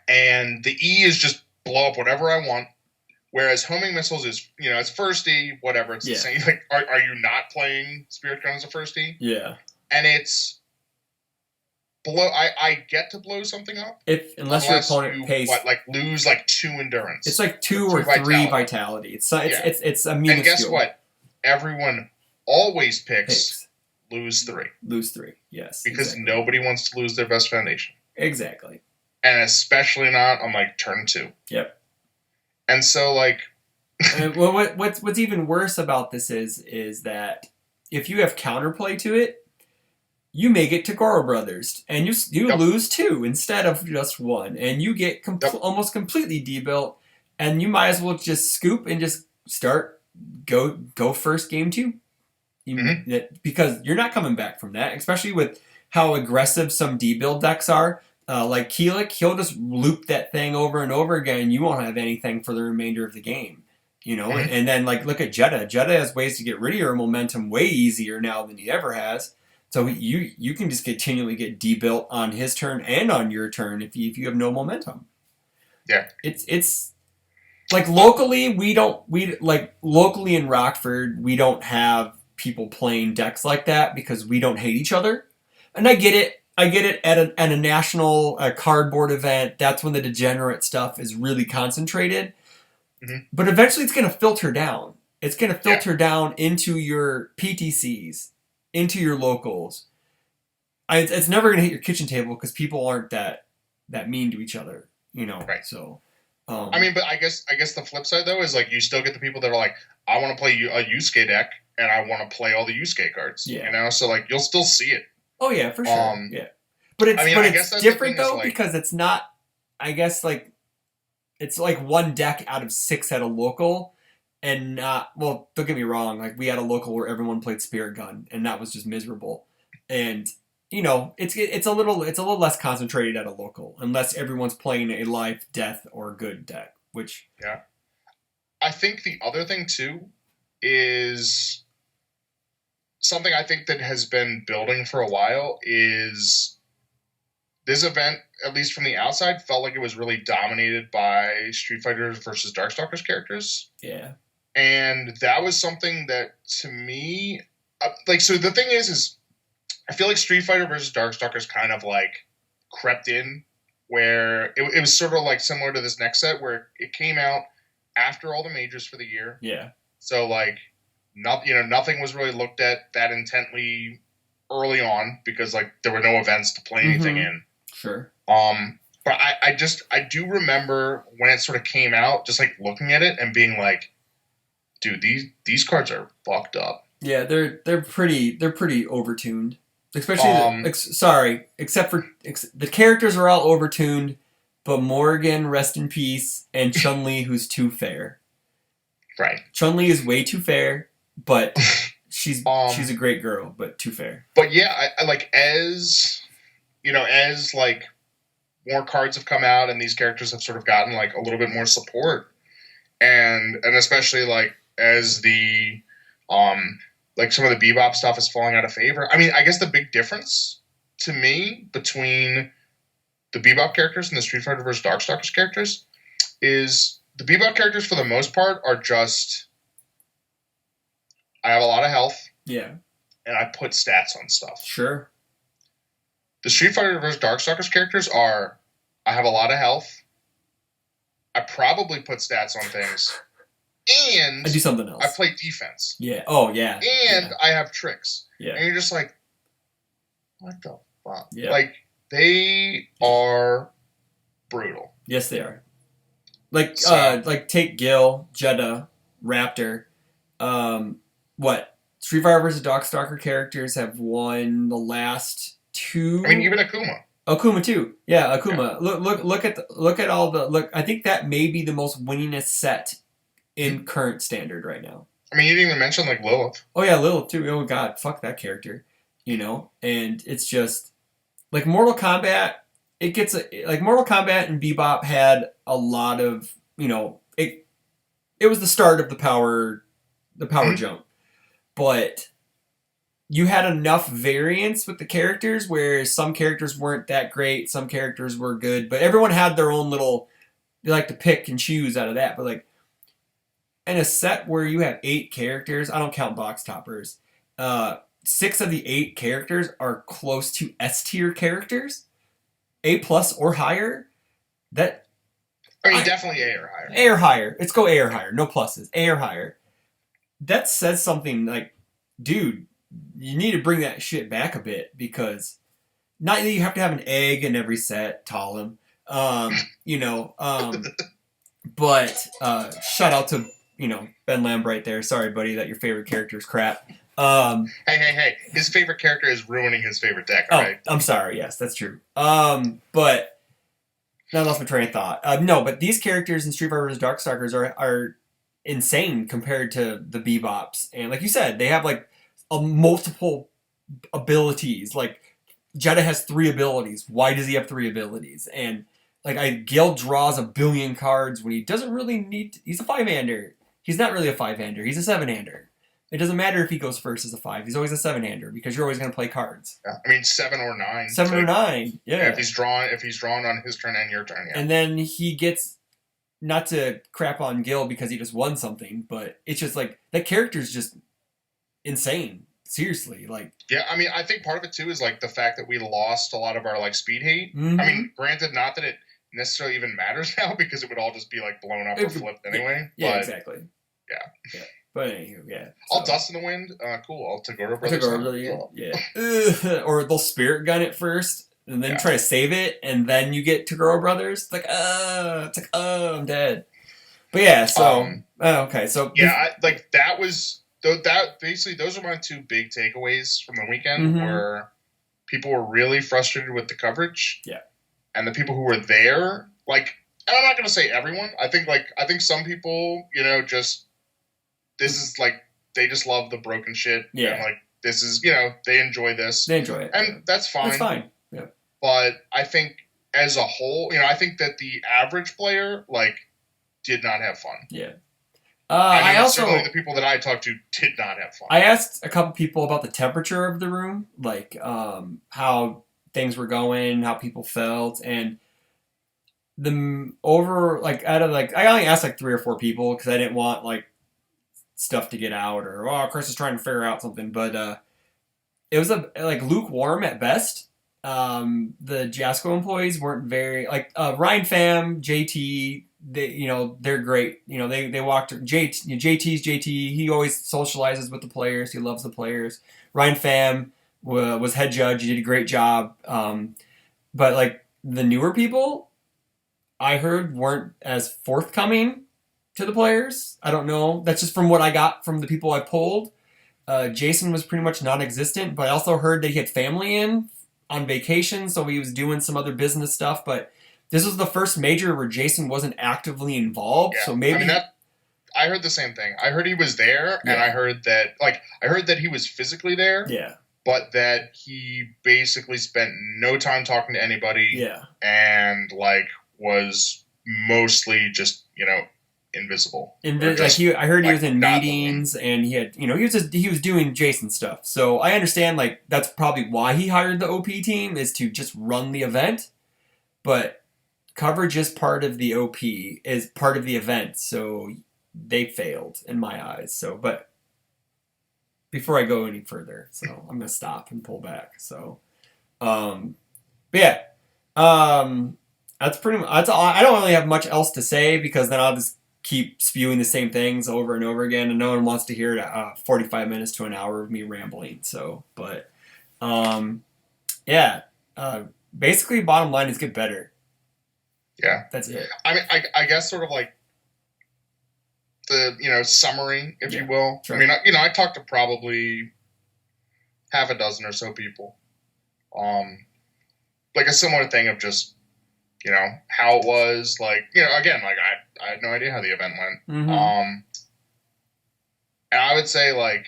[SPEAKER 1] And the E is just blow up whatever I want. Whereas homing missiles is, it's first E, whatever. It's the same. Like, are you not playing Spirit Gun as a first E?
[SPEAKER 2] Yeah.
[SPEAKER 1] And it's blow. I get to blow something up
[SPEAKER 2] unless your opponent pays
[SPEAKER 1] lose 2 endurance.
[SPEAKER 2] It's like 2 or 3 vitality. It's a minuscule.
[SPEAKER 1] And guess what? Everyone always picks lose 3.
[SPEAKER 2] Lose 3. Yes.
[SPEAKER 1] Because nobody wants to lose their best foundation.
[SPEAKER 2] Exactly.
[SPEAKER 1] And especially not on turn 2.
[SPEAKER 2] Yep.
[SPEAKER 1] And so
[SPEAKER 2] well, what's even worse about this is that if you have counterplay to it, you may get Tagoro Brothers, and you lose 2 instead of just 1, and you get almost completely debuilt, and you might as well just scoop and just go first game 2, because you're not coming back from that, especially with how aggressive some debuild decks are. Like Keelik, he'll just loop that thing over and over again, and you won't have anything for the remainder of the game. And then look at Jeddah. Jeddah has ways to get rid of your momentum way easier now than he ever has. So you can just continually get debuilt on his turn and on your turn if you have no momentum.
[SPEAKER 1] Yeah.
[SPEAKER 2] It's like locally locally in Rockford, we don't have people playing decks like that because we don't hate each other. And I get it. At a national cardboard event, that's when the degenerate stuff is really concentrated. Mm-hmm. But eventually it's going to filter down. It's going to filter down into your PTCs, into your locals. It's never going to hit your kitchen table because people aren't that mean to each other,
[SPEAKER 1] Right.
[SPEAKER 2] So,
[SPEAKER 1] but I guess the flip side though is you still get the people that are I want to play a Yusuke deck and I want to play all the Yusuke cards.
[SPEAKER 2] Yeah.
[SPEAKER 1] So you'll still see it.
[SPEAKER 2] Oh yeah, for sure. Yeah, but it's different though because it's not. I guess it's one deck out of 6 at a local, and not. Well, don't get me wrong. We had a local where everyone played Spirit Gun, and that was just miserable. And it's a little less concentrated at a local, unless everyone's playing a life, death, or good deck. Which
[SPEAKER 1] I think the other thing too is. Something I think that has been building for a while is this event, at least from the outside, felt like it was really dominated by Street Fighter versus Darkstalkers characters.
[SPEAKER 2] Yeah.
[SPEAKER 1] And that was something that, to me, so the thing is I feel like Street Fighter versus Darkstalkers kind of crept in, where it was sort of similar to this next set, where it came out after all the majors for the year.
[SPEAKER 2] Yeah.
[SPEAKER 1] So nothing was really looked at that intently early on because there were no events to play anything in.
[SPEAKER 2] Sure.
[SPEAKER 1] But I do remember when it sort of came out, just looking at it and being dude, these cards are fucked up.
[SPEAKER 2] Yeah, they're pretty overtuned. Especially except for the characters are all overtuned, but Morgan, rest in peace, and Chun-Li, who's too fair.
[SPEAKER 1] Right.
[SPEAKER 2] Chun-Li is way too fair. But she's a great girl, but too fair.
[SPEAKER 1] But yeah, I as more cards have come out and these characters have sort of gotten a little bit more support, and especially as the some of the Bebop stuff is falling out of favor. I guess the big difference to me between the Bebop characters and the Street Fighter vs. Darkstalkers characters is the Bebop characters for the most part are just. I have a lot of health.
[SPEAKER 2] Yeah.
[SPEAKER 1] And I put stats on stuff.
[SPEAKER 2] Sure.
[SPEAKER 1] The Street Fighter vs. Darkstalkers characters are, I have a lot of health. I probably put stats on things. And
[SPEAKER 2] I do something else.
[SPEAKER 1] I play defense.
[SPEAKER 2] Yeah. Oh, yeah.
[SPEAKER 1] And I have tricks.
[SPEAKER 2] Yeah.
[SPEAKER 1] And you're just What the fuck?
[SPEAKER 2] Yeah.
[SPEAKER 1] Like, they are brutal.
[SPEAKER 2] Yes, they are. Like,
[SPEAKER 1] So-
[SPEAKER 2] take Gil, Jeddah, Raptor. What? Street Fighter vs. Darkstalker characters have won the last 2.
[SPEAKER 1] I mean, even Akuma.
[SPEAKER 2] Akuma too. Yeah, Akuma. Yeah. Look at all the look. I think that may be the most winningest set in current standard right now.
[SPEAKER 1] I mean, you didn't even mention like Lilith.
[SPEAKER 2] Oh yeah, Lilith too. Oh god, fuck that character. You know, and it's just like Mortal Kombat. It gets like Mortal Kombat and Bebop had a lot of, you know, it was the start of the power jump, but you had enough variance with the characters where some characters weren't that great, some characters were good, but everyone had their own little. They like to pick and choose out of that, but like in a set where you have 8 characters, I don't count box toppers. 6 of the 8 characters are close to S tier characters. A+ or higher, that
[SPEAKER 1] Definitely A or higher.
[SPEAKER 2] A or higher. Let's go A or higher. No pluses. A or higher. That says something like, dude, you need to bring that shit back a bit because not that you have to have an egg in every set, Talim. You know, but shout out to, you know, Ben Lambright there. Sorry, buddy, that your favorite character is crap.
[SPEAKER 1] Hey. His favorite character is ruining his favorite deck, right?
[SPEAKER 2] I'm sorry. Yes, that's true. But now I lost my train of thought. No, but these characters in Street Fighter vs. Darkstalkers are insane compared to the Bebops. And like you said, they have like multiple abilities. Like Jeddah has 3 abilities. Why does he have 3 abilities? And like Gil draws a billion cards when he doesn't really need. He's a 5-hander. He's not really a 5-hander. He's a 7-hander. It doesn't matter if he goes first as a 5. He's always a 7-hander because you're always going to play cards.
[SPEAKER 1] Yeah. I mean, 7 or 9.
[SPEAKER 2] 7 or 9, yeah.
[SPEAKER 1] If he's drawn on his turn and your turn, yeah.
[SPEAKER 2] And then he gets, not to crap on Gil because he just won something, but it's just like, that character's just insane. Seriously, like.
[SPEAKER 1] Yeah, I mean, I think part of it too is like the fact that we lost a lot of our like speed hate.
[SPEAKER 2] Mm-hmm.
[SPEAKER 1] I mean, granted, not that it necessarily even matters now because it would all just be like blown up or flipped anyway.
[SPEAKER 2] Yeah,
[SPEAKER 1] but,
[SPEAKER 2] exactly.
[SPEAKER 1] Yeah.
[SPEAKER 2] But anywho, yeah.
[SPEAKER 1] I'll Dust in the Wind. Cool. I'll Tagoro Brothers.
[SPEAKER 2] Yeah. Or they'll Spirit Gun it first and then try to save it, and then you get Tagoro Brothers. It's like, I'm dead. But yeah, so okay, so
[SPEAKER 1] like that was that basically those are my 2 big takeaways from the weekend where people were really frustrated with the coverage.
[SPEAKER 2] Yeah.
[SPEAKER 1] And the people who were there, like, and I'm not going to say everyone. I think some people, you know, just this is like they just love the broken shit.
[SPEAKER 2] Yeah.
[SPEAKER 1] And like this is, you know, they enjoy this.
[SPEAKER 2] They enjoy it.
[SPEAKER 1] And that's fine.
[SPEAKER 2] That's fine. Yeah.
[SPEAKER 1] But I think as a whole, you know, I think that the average player like did not have fun.
[SPEAKER 2] Yeah.
[SPEAKER 1] I also certainly the people that I talked to did not have fun.
[SPEAKER 2] I asked a couple people about the temperature of the room, like how things were going, how people felt, and I only asked like 3 or 4 people because I didn't want like stuff to get out or Chris is trying to figure out something, but it was like lukewarm at best. The Jasco employees weren't very like Ryan Pham, JT. They're great. You know, they walked JT's JT. He always socializes with the players. He loves the players. Ryan Pham was head judge. He did a great job. But like the newer people, I heard weren't as forthcoming to the players. I don't know. That's just from what I got from the people I polled. Jason was pretty much non-existent, but I also heard that he had family in on vacation, so he was doing some other business stuff. But this was the first major where Jason wasn't actively involved, so maybe.
[SPEAKER 1] I mean, I heard the same thing. I heard he was there, and I heard that he was physically there.
[SPEAKER 2] Yeah.
[SPEAKER 1] But that he basically spent no time talking to anybody.
[SPEAKER 2] Yeah.
[SPEAKER 1] And like was mostly just, you know, invisible.
[SPEAKER 2] I heard he was in meetings and he had, you know, he was doing Jason stuff. So I understand like that's probably why he hired the OP team is to just run the event. But coverage is part of the OP, is part of the event. So they failed in my eyes. So, but before I go any further, so I'm going to stop and pull back. So, but yeah, that's pretty much, that's all. I don't really have much else to say because then I'll just keep spewing the same things over and over again, and no one wants to hear 45 minutes to an hour of me rambling. So, but Yeah. Basically, bottom line is get better.
[SPEAKER 1] Yeah.
[SPEAKER 2] That's it.
[SPEAKER 1] I mean, I guess sort of like the, summary, if you will.
[SPEAKER 2] Sure.
[SPEAKER 1] I mean, I talked to probably half a dozen or so people. Like a similar thing of just, how it was, like, again, like I had no idea how the event went.
[SPEAKER 2] Mm-hmm.
[SPEAKER 1] And I would say, like,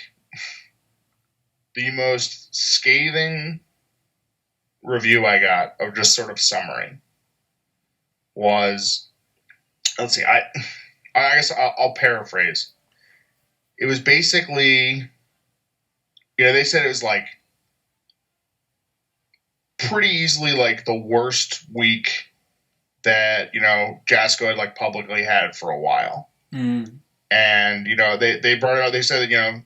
[SPEAKER 1] the most scathing review I got of just sort of summary was, let's see, I guess I'll paraphrase. It was basically, they said it was like pretty easily like the worst week that, Jasco had like publicly had for a while.
[SPEAKER 2] Mm.
[SPEAKER 1] And, they brought it out, they said that,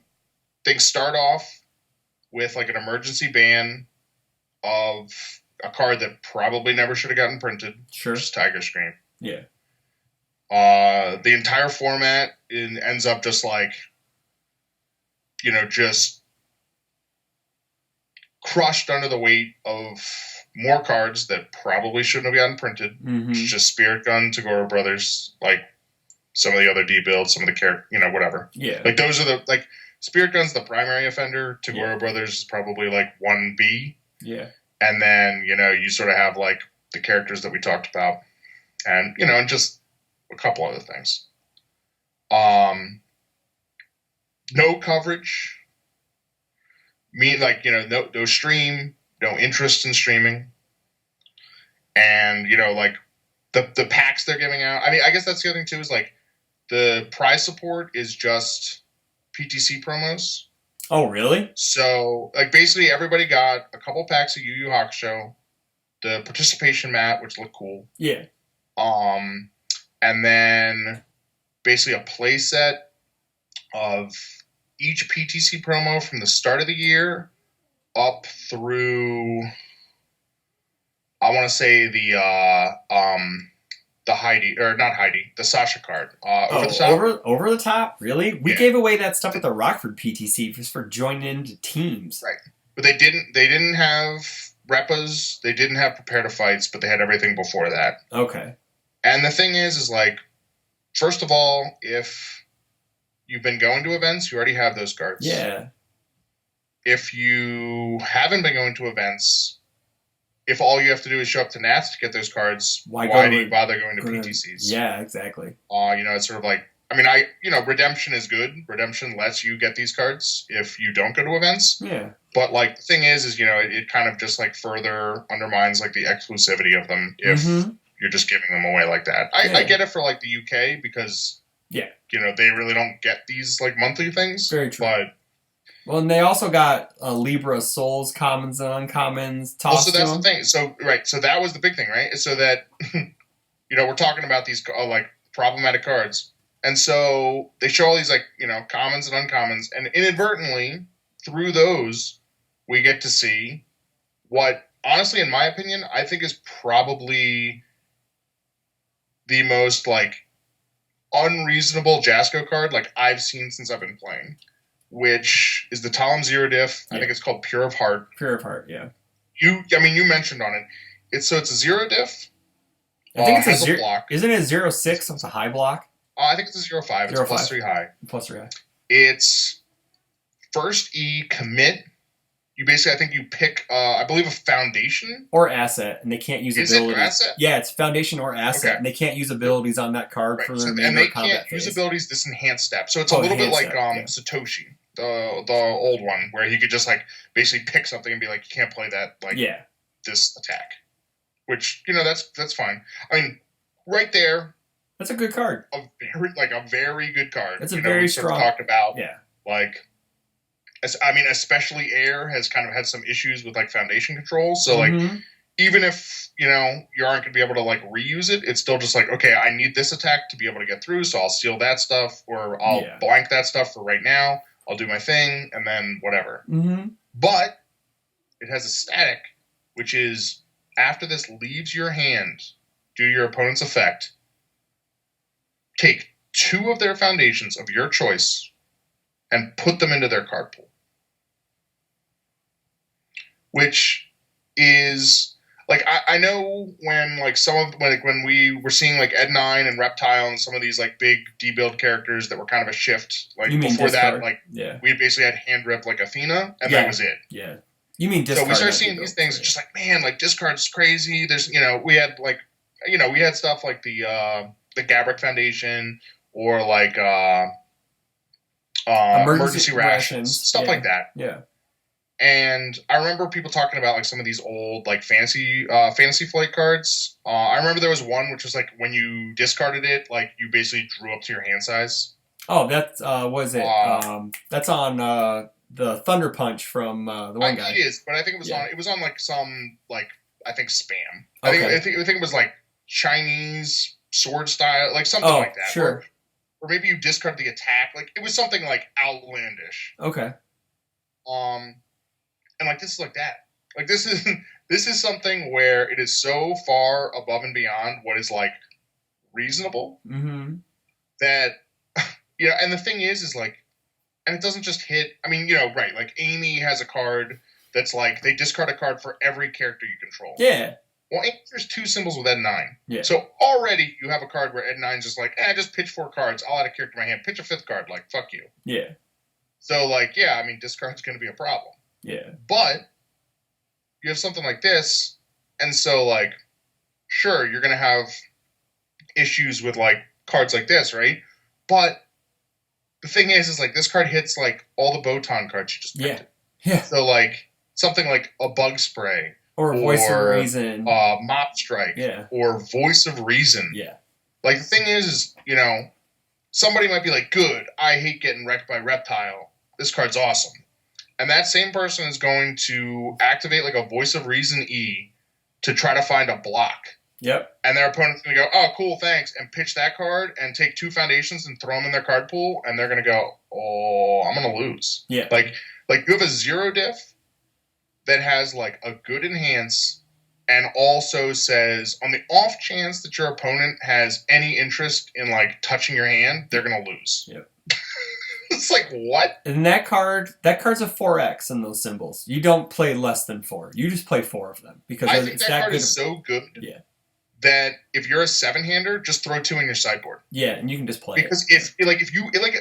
[SPEAKER 1] things start off with like an emergency ban of a card that probably never should have gotten printed.
[SPEAKER 2] Sure.
[SPEAKER 1] Which is Tiger Scream.
[SPEAKER 2] Yeah.
[SPEAKER 1] The entire format ends up just like, just crushed under the weight of more cards that probably shouldn't have gotten printed.
[SPEAKER 2] Mm-hmm.
[SPEAKER 1] Just Spirit Gun, Tagora Brothers, like some of the other D builds, some of the character, whatever.
[SPEAKER 2] Yeah.
[SPEAKER 1] Like those are the, like, Spirit Gun's the primary offender. Tagora Brothers is probably like 1B.
[SPEAKER 2] Yeah.
[SPEAKER 1] And then, you sort of have like the characters that we talked about. And, and just a couple other things. No coverage. No stream, no interest in streaming. And, like the packs they're giving out. I mean, I guess that's the other thing too, is like the prize support is just PTC promos.
[SPEAKER 2] Oh, really?
[SPEAKER 1] So, like, basically everybody got a couple packs of YuYu Hakusho, the participation mat, which looked cool.
[SPEAKER 2] Yeah.
[SPEAKER 1] And then basically a play set of each PTC promo from the start of the year up through, I want to say the Heidi, or not Heidi, the Sasha card. Over the top.
[SPEAKER 2] Over the top? Really? We gave away that stuff at the Rockford PTC just for joining into teams.
[SPEAKER 1] Right. But they didn't have Repas, they didn't have Prepare to Fights, but they had everything before that.
[SPEAKER 2] Okay.
[SPEAKER 1] And the thing is like, first of all, if you've been going to events, you already have those cards.
[SPEAKER 2] Yeah.
[SPEAKER 1] If you haven't been going to events, if all you have to do is show up to Nats to get those cards, why do you bother going to PTCs?
[SPEAKER 2] Yeah, exactly.
[SPEAKER 1] It's sort of like, I mean, Redemption is good. Redemption lets you get these cards if you don't go to events.
[SPEAKER 2] Yeah.
[SPEAKER 1] But, like, the thing is it kind of just, like, further undermines, like, the exclusivity of them if you're just giving them away like that. I get it for, like, the UK because, they really don't get these, like, monthly things.
[SPEAKER 2] Very true.
[SPEAKER 1] But,
[SPEAKER 2] well, and they also got Libra Souls, commons and uncommons tossed
[SPEAKER 1] so that's the thing. So that was the big thing, right? So that, we're talking about these, like, problematic cards. And so they show all these, like, commons and uncommons. And inadvertently, through those, we get to see what, honestly, in my opinion, I think is probably the most, like, unreasonable Jasco card, like, I've seen since I've been playing. Which is the Talim Zero Diff. I think it's called Pure of Heart.
[SPEAKER 2] Pure of Heart, yeah.
[SPEAKER 1] You mentioned on it. It's a Zero Diff.
[SPEAKER 2] I think it's
[SPEAKER 1] a block.
[SPEAKER 2] Isn't it a 0-6? So it's a high block?
[SPEAKER 1] I think it's a 0-5. It's a +3 high.
[SPEAKER 2] +3 high.
[SPEAKER 1] It's first E commit. You basically, I think you pick, I believe, a foundation
[SPEAKER 2] or asset, and they can't use abilities.
[SPEAKER 1] Is it asset?
[SPEAKER 2] Yeah, it's foundation or asset, and they can't use abilities on that card for the remainder
[SPEAKER 1] and they
[SPEAKER 2] of combat
[SPEAKER 1] can't use
[SPEAKER 2] phase.
[SPEAKER 1] abilities this enhanced step. So it's a little bit like Satoshi, the old one, where he could just like basically pick something and be like, you can't play that this attack. Which that's fine. I mean, right there.
[SPEAKER 2] That's a good card.
[SPEAKER 1] A very good card.
[SPEAKER 2] It's a very strong.
[SPEAKER 1] Sort of talked about.
[SPEAKER 2] Yeah.
[SPEAKER 1] Like, especially Air has kind of had some issues with like foundation control. So like, even if you aren't going to be able to like reuse it, it's still just like, okay, I need this attack to be able to get through, so I'll seal that stuff, or I'll blank that stuff for right now. I'll do my thing, and then whatever. But it has a static, which is after this leaves your hand, do your opponent's effect. Take 2 of their foundations of your choice and put them into their card pool. Which is like I know when like when we were seeing like Ed 9 and Reptile and some of these like big debuild characters that were kind of a shift. Like
[SPEAKER 2] You mean
[SPEAKER 1] before
[SPEAKER 2] discard?
[SPEAKER 1] that, like
[SPEAKER 2] Yeah.
[SPEAKER 1] we basically had hand rip like Athena, and
[SPEAKER 2] Yeah.
[SPEAKER 1] that was it.
[SPEAKER 2] Yeah. You mean discard?
[SPEAKER 1] So we started
[SPEAKER 2] not
[SPEAKER 1] seeing
[SPEAKER 2] debuild,
[SPEAKER 1] these things,
[SPEAKER 2] so,
[SPEAKER 1] just like, man, like discard's crazy. There's we had like we had stuff like the Gabrick Foundation or like emergency rations, stuff like that.
[SPEAKER 2] Yeah.
[SPEAKER 1] And I remember people talking about like some of these old like fantasy flight cards. I remember there was one which was like when you discarded it, like you basically drew up to your hand size.
[SPEAKER 2] Oh, that's was it? That's on the Thunder Punch from the one guy.
[SPEAKER 1] It is, but I think it was on. It was on like some like I think spam.
[SPEAKER 2] Okay.
[SPEAKER 1] I think it was like Chinese sword style, like something like that.
[SPEAKER 2] Sure.
[SPEAKER 1] Or maybe you discard the attack. Like it was something like outlandish.
[SPEAKER 2] Okay.
[SPEAKER 1] And like this is like that. Like this is something where it is so far above and beyond what is like reasonable that and the thing is like, and it doesn't just hit. I mean, right? Like Amy has a card that's like they discard a card for every character you control.
[SPEAKER 2] Yeah.
[SPEAKER 1] Well, there's 2 symbols with Ed 9.
[SPEAKER 2] Yeah.
[SPEAKER 1] So already you have a card where Ed 9's just like, just pitch 4 cards. I'll add a character to my hand. Pitch a 5th card. Like, fuck you.
[SPEAKER 2] Yeah.
[SPEAKER 1] So like, I mean, discard's going to be a problem.
[SPEAKER 2] Yeah.
[SPEAKER 1] But you have something like this, and so like, sure, you're going to have issues with like cards like this, right? But the thing is like this card hits like all the Botan cards you just printed.
[SPEAKER 2] Yeah.
[SPEAKER 1] So like something like a Bug Spray.
[SPEAKER 2] Or Voice of Reason.
[SPEAKER 1] Mop Strike.
[SPEAKER 2] Yeah.
[SPEAKER 1] Or Voice of Reason.
[SPEAKER 2] Yeah.
[SPEAKER 1] Like the thing is, somebody might be like, good, I hate getting wrecked by Reptile. This card's awesome. And that same person is going to activate like a Voice of Reason E to try to find a block.
[SPEAKER 2] Yep.
[SPEAKER 1] And their opponent's going to go, oh, cool, thanks, and pitch that card and take 2 foundations and throw them in their card pool, and they're going to go, oh, I'm going to lose.
[SPEAKER 2] Yeah.
[SPEAKER 1] Like you have a 0 diff that has like a good enhance and also says on the off chance that your opponent has any interest in like touching your hand, they're going to lose.
[SPEAKER 2] Yep.
[SPEAKER 1] It's like, what?
[SPEAKER 2] And that card's a 4X in those symbols. You don't play less than 4. You just play 4 of them because
[SPEAKER 1] I think that card is so good.
[SPEAKER 2] Yeah.
[SPEAKER 1] That if you're a 7-hander, just throw 2 in your sideboard.
[SPEAKER 2] Yeah, and you can just play
[SPEAKER 1] because if you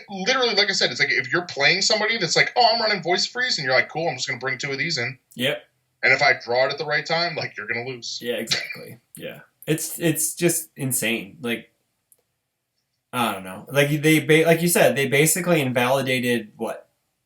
[SPEAKER 1] literally, like I said, it's like if you're playing somebody that's like, oh, I'm running Voice Freeze, and you're like, cool, I'm just gonna bring 2 of these in.
[SPEAKER 2] Yep.
[SPEAKER 1] And if I draw it at the right time, like you're gonna lose.
[SPEAKER 2] Yeah, exactly. Yeah, it's just insane. Like, I don't know. Like like you said, they basically invalidated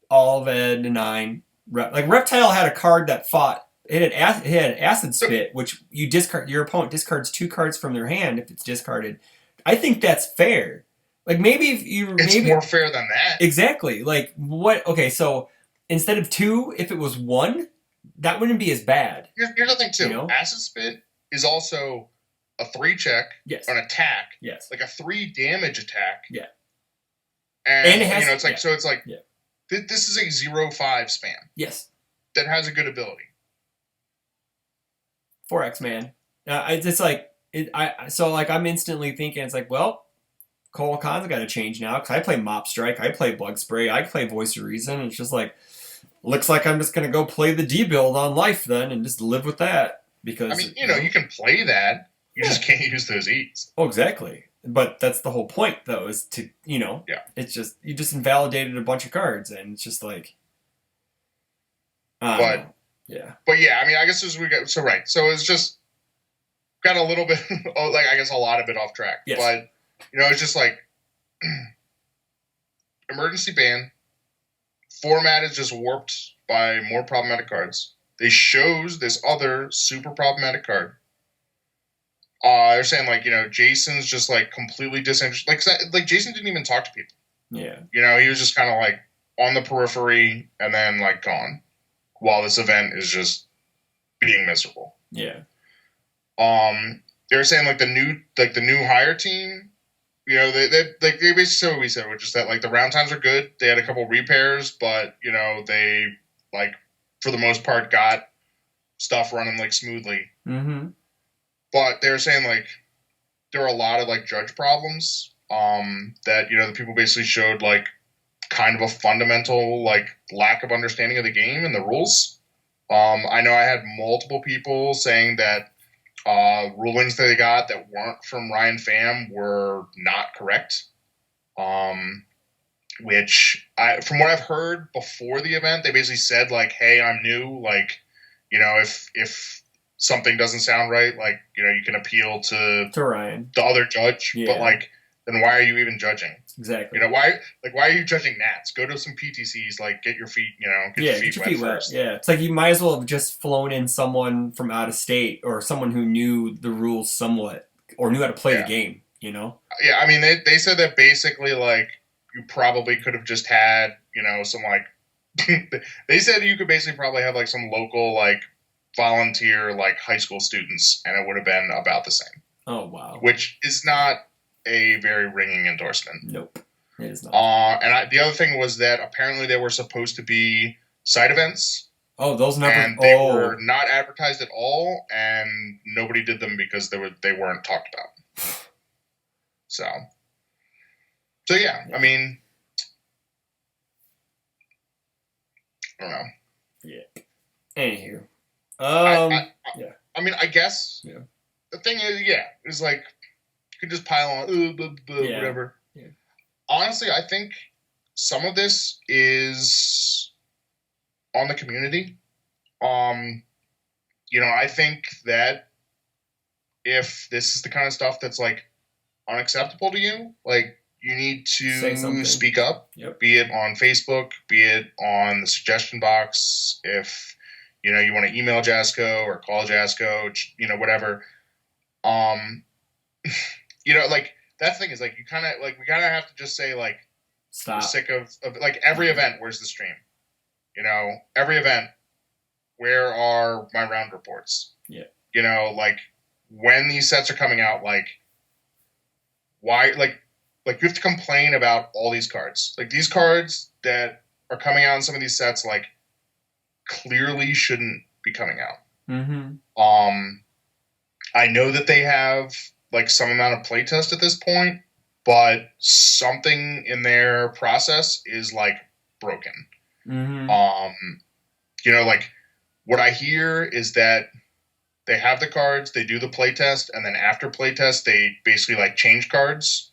[SPEAKER 2] all of Ed 9. Like Reptile had a card that fought. It had Acid Spit, which you discard. Your opponent discards 2 cards from their hand if it's discarded. I think that's fair. Like maybe
[SPEAKER 1] it's more fair than that.
[SPEAKER 2] Exactly. Like what? Okay, so instead of 2, if it was 1, that wouldn't be as bad.
[SPEAKER 1] Here's the thing too. Acid Spit is also a 3 check, an attack, like a 3 damage attack, and it has, this is a 0-5 spam, that has a good ability.
[SPEAKER 2] 4X, man. It's like I'm instantly thinking it's like, well, Cole Khan's got to change now because I play Mop Strike, I play Bug Spray, I play Voice of Reason. And it's just like, looks like I'm just gonna go play the D build on life then and just live with that because
[SPEAKER 1] I mean, you can play that, you just can't use those E's.
[SPEAKER 2] Oh, exactly. But that's the whole point, though, is to it's just you just invalidated a bunch of cards, and it's just like,
[SPEAKER 1] but yeah, I mean, I guess as we get so it's just got a little bit, I guess a lot of it off track.
[SPEAKER 2] Yes.
[SPEAKER 1] But it's just like emergency ban format is just warped by more problematic cards. They shows this other super problematic card. They're saying Jason's just completely disinterested. Like Jason didn't even talk to people.
[SPEAKER 2] Yeah.
[SPEAKER 1] He was just kind of on the periphery and then gone. While this event is just being miserable.
[SPEAKER 2] Yeah.
[SPEAKER 1] They were saying the new hire team, they basically said what we said, which is that the round times are good. They had a couple repairs, but they for the most part got stuff running smoothly.
[SPEAKER 2] Mm-hmm.
[SPEAKER 1] But they were saying there were a lot of judge problems. That the people basically showed kind of a fundamental lack of understanding of the game and the rules. I know I had multiple people saying that rulings that they got that weren't from Ryan Pham were not correct. Which from what I've heard before the event, they basically said like, "Hey, I'm new. Like, if something doesn't sound right, like, you can appeal to
[SPEAKER 2] Ryan,
[SPEAKER 1] the other judge."
[SPEAKER 2] Yeah.
[SPEAKER 1] But like, then why are you even judging?
[SPEAKER 2] Exactly.
[SPEAKER 1] Why are you judging Nats? Go to some PTCs. Like, get your feet, get your feet wet first.
[SPEAKER 2] Yeah, it's like you might as well have just flown in someone from out of state or someone who knew the rules somewhat or knew how to play the game.
[SPEAKER 1] Yeah, I mean, they said that basically like you probably could have just had some like they said you could basically probably have like some local like volunteer like high school students and it would have been about the same.
[SPEAKER 2] Oh wow!
[SPEAKER 1] Which is not a very ringing endorsement.
[SPEAKER 2] Nope, it is not.
[SPEAKER 1] And the other thing was that apparently they were supposed to be side events.
[SPEAKER 2] Oh, those never.
[SPEAKER 1] And they were not advertised at all, and nobody did them because they weren't talked about. So yeah, I mean, I don't know.
[SPEAKER 2] Yeah. Anywho,
[SPEAKER 1] yeah. I mean, I guess.
[SPEAKER 2] Yeah.
[SPEAKER 1] The thing is, it's like you can just pile on, whatever.
[SPEAKER 2] Yeah.
[SPEAKER 1] Honestly, I think some of this is on the community. I think that if this is the kind of stuff that's like unacceptable to you, like you need to speak up, be it on Facebook, be it on the suggestion box. If you want to email Jasco or call Jasco, whatever. Like that thing is like you kind of like we gotta have to just say like
[SPEAKER 2] stop.
[SPEAKER 1] We're sick of like every event. Where's the stream? Every event. Where are my round reports?
[SPEAKER 2] Yeah.
[SPEAKER 1] Like when these sets are coming out, like why, like you have to complain about all these cards. Like these cards that are coming out in some of these sets, like clearly shouldn't be coming out.
[SPEAKER 2] Mm-hmm.
[SPEAKER 1] I know that they have like some amount of playtest at this point, but something in their process is like broken.
[SPEAKER 2] Mm-hmm.
[SPEAKER 1] Like what I hear is that they have the cards, they do the playtest, and then after playtest, they basically like change cards,